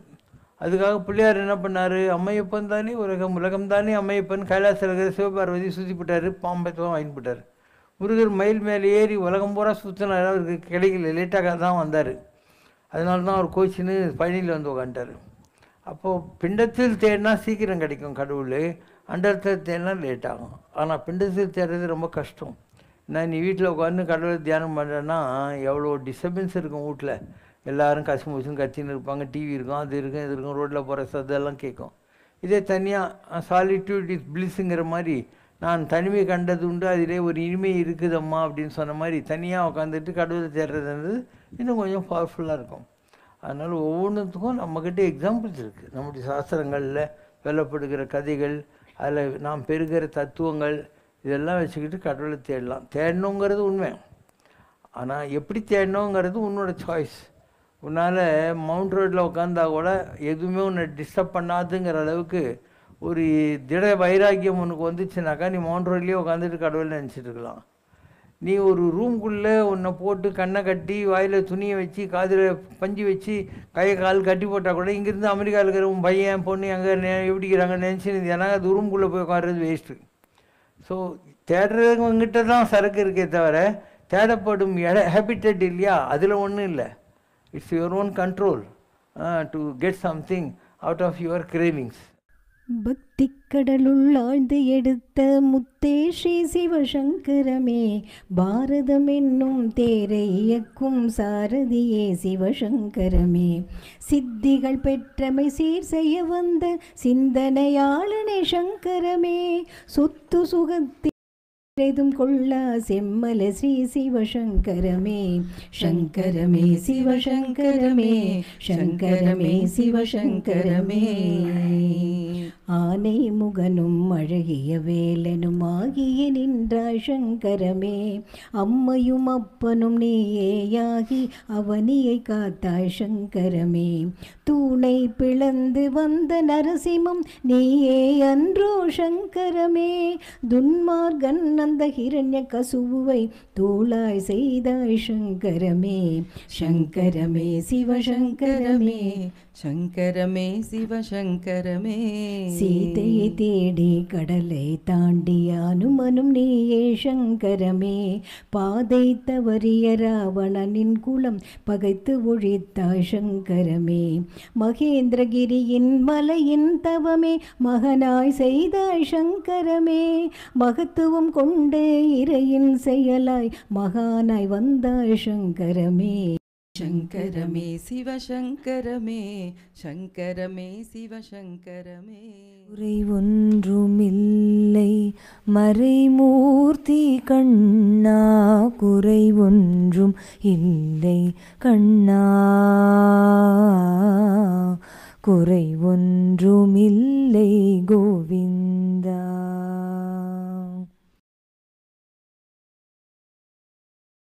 அதுக்காக பிள்ளையார் என்ன பண்ணார், அம்மையப்பன் தானே உலகம் தானே அம்மையப்பன், கைலாசத்தில் இருக்கிற சிவபார்வதி சுற்றிப்பிட்டார், பாம்பத்தெல்லாம் வாங்கிவிட்டார். முருகர் மயில் மேலே ஏறி உலகம் பூரா சுற்றினார், அவருக்கு கிடைக்கல, லேட்டாக தான் வந்தார். அதனால தான் அவர் கோச்சின்னு பழனியில் வந்து உட்காந்துட்டார். அப்போது பிண்டத்தில் தேடினா சீக்கிரம் கிடைக்கும் கடவுள், அண்டத்தில் தேடினா லேட் ஆகும். ஆனால் பிண்டத்தில் தேடுறது ரொம்ப கஷ்டம். நான் நீ வீட்டில் உட்காந்து கடவுளை தியானம் பண்ணுறேன்னா எவ்வளோ டிஸ்டர்பன்ஸ் இருக்கும் வீட்டில். எல்லோரும் கசுமுசுன்னு கத்தின்னு இருப்பாங்க, டிவி இருக்கும், அது இருக்கும், இது இருக்கும், ரோட்டில் போகிற சத்தெல்லாம் கேட்கும். இதே தனியாக சாலிட்யூட் இஸ் பிளிஸ்ஸுங்கிற மாதிரி, நான் தனிமை கண்டது உண்டு, அதிலே ஒரு இனிமை இருக்குதம்மா அப்படின்னு சொன்ன மாதிரி தனியாக உட்காந்துட்டு கடவுளை தேடுறதுன்றது இன்னும் கொஞ்சம் பவர்ஃபுல்லாக இருக்கும். அதனால் ஒவ்வொன்றுத்துக்கும் நம்மக்கிட்ட எக்ஸாம்பிள்ஸ் இருக்குது. நம்முடைய சாஸ்திரங்களில் சொல்லப்படுகிற கதைகள், அதில் நாம் பெறுகிற தத்துவங்கள், இதெல்லாம் வச்சுக்கிட்டு கடவுளை தேடலாம். தேடணுங்கிறது உண்மை, ஆனால் எப்படி தேடணுங்கிறது உன்னோட சாய்ஸ். உன்னால் மவுண்ட் ரோட்டில் உட்காந்தா கூட எதுவுமே உன்னை டிஸ்டர்ப் பண்ணாதுங்கிற அளவுக்கு ஒரு திட வைராக்கியம் உனக்கு வந்துச்சுனாக்கா நீ மவுண்ட் ரோட்லேயே உட்காந்துட்டு கடவுளை நினச்சிட்டு இருக்கலாம். நீ ஒரு ரூம்குள்ளே உன்னை போட்டு கண்ணை கட்டி வாயில் துணியை வச்சு காதில் பஞ்சு வச்சு கையை கால் கட்டி போட்டால் கூட இங்கேருந்து அமெரிக்காவில் இருக்கிற உன் பையன் பொண்ணு அங்கே எப்படிக்கிறாங்க நினச்சி ஏன்னா அது ரூம்குள்ளே போய் உட்காடுறது வேஸ்ட்டு. ஸோ தேடுறவங்கிட்ட தான் சரக்கு இருக்கே தவிர தேடப்படும் ஹேபிட்டட் இல்லையா, அதில் ஒன்றும் இல்லை. It's your own control. to get something out of your cravings. பக்தி கடலுள் ஆழ்ந்து எடுத்த முத்தே ஸ்ரீ சிவசங்கரமே, பாரதம் என்னும் தேரை இயக்கும் சாரதியே சிவசங்கரமே, சித்திகள் பெற்றமை சீர் செய்ய வந்த சிந்தனையாளனே சங்கரமே, சொத்து சுகத்தி எதும் கொள்ளா செம்மல ஸ்ரீ சிவசங்கரமே, சங்கரமே சிவசங்கரமே, சங்கரமே சிவசங்கரமே. ஆனை முகனும் அழகிய வேலனும் ஆகிய நின்றாய் சங்கரமே, அம்மையும் அப்பனும் நீயேயாகி அவனியை காத்தாய் சங்கரமே, தூணை பிளந்து வந்த நரசிம்மம் நீயே அன்றோ சங்கரமே, துன்மார்கன் அந்த ஹிரண்ய கசுவை தூளாய் செய்தாய் சங்கரமே, சங்கரமே சிவசங்கரமே, சங்கரமே சிவசங்கரமே. சீதையை தேடி கடலை தாண்டிய அனுமனும் நீயே சங்கரமே, பாதை தவறிய ராவணனின் குலம் பகைத்து ஒழித்தாய் சங்கரமே, மகேந்திரகிரியின் மலையின் தவமே மகனாய் செய்தாய் சங்கரமே, மகத்துவம் கொண்டு இறையின் செயலாய் மகானாய் வந்தாய் சங்கரமே, சங்கரமே சிவசங்கரமே, சங்கரமே சிவசங்கரமே. குறை ஒன்றுமில்லை மறைமூர்த்தி கண்ணா, குறை ஒன்றும் இல்லை கண்ணா, குறை ஒன்றுமில்லை கோவிந்தா.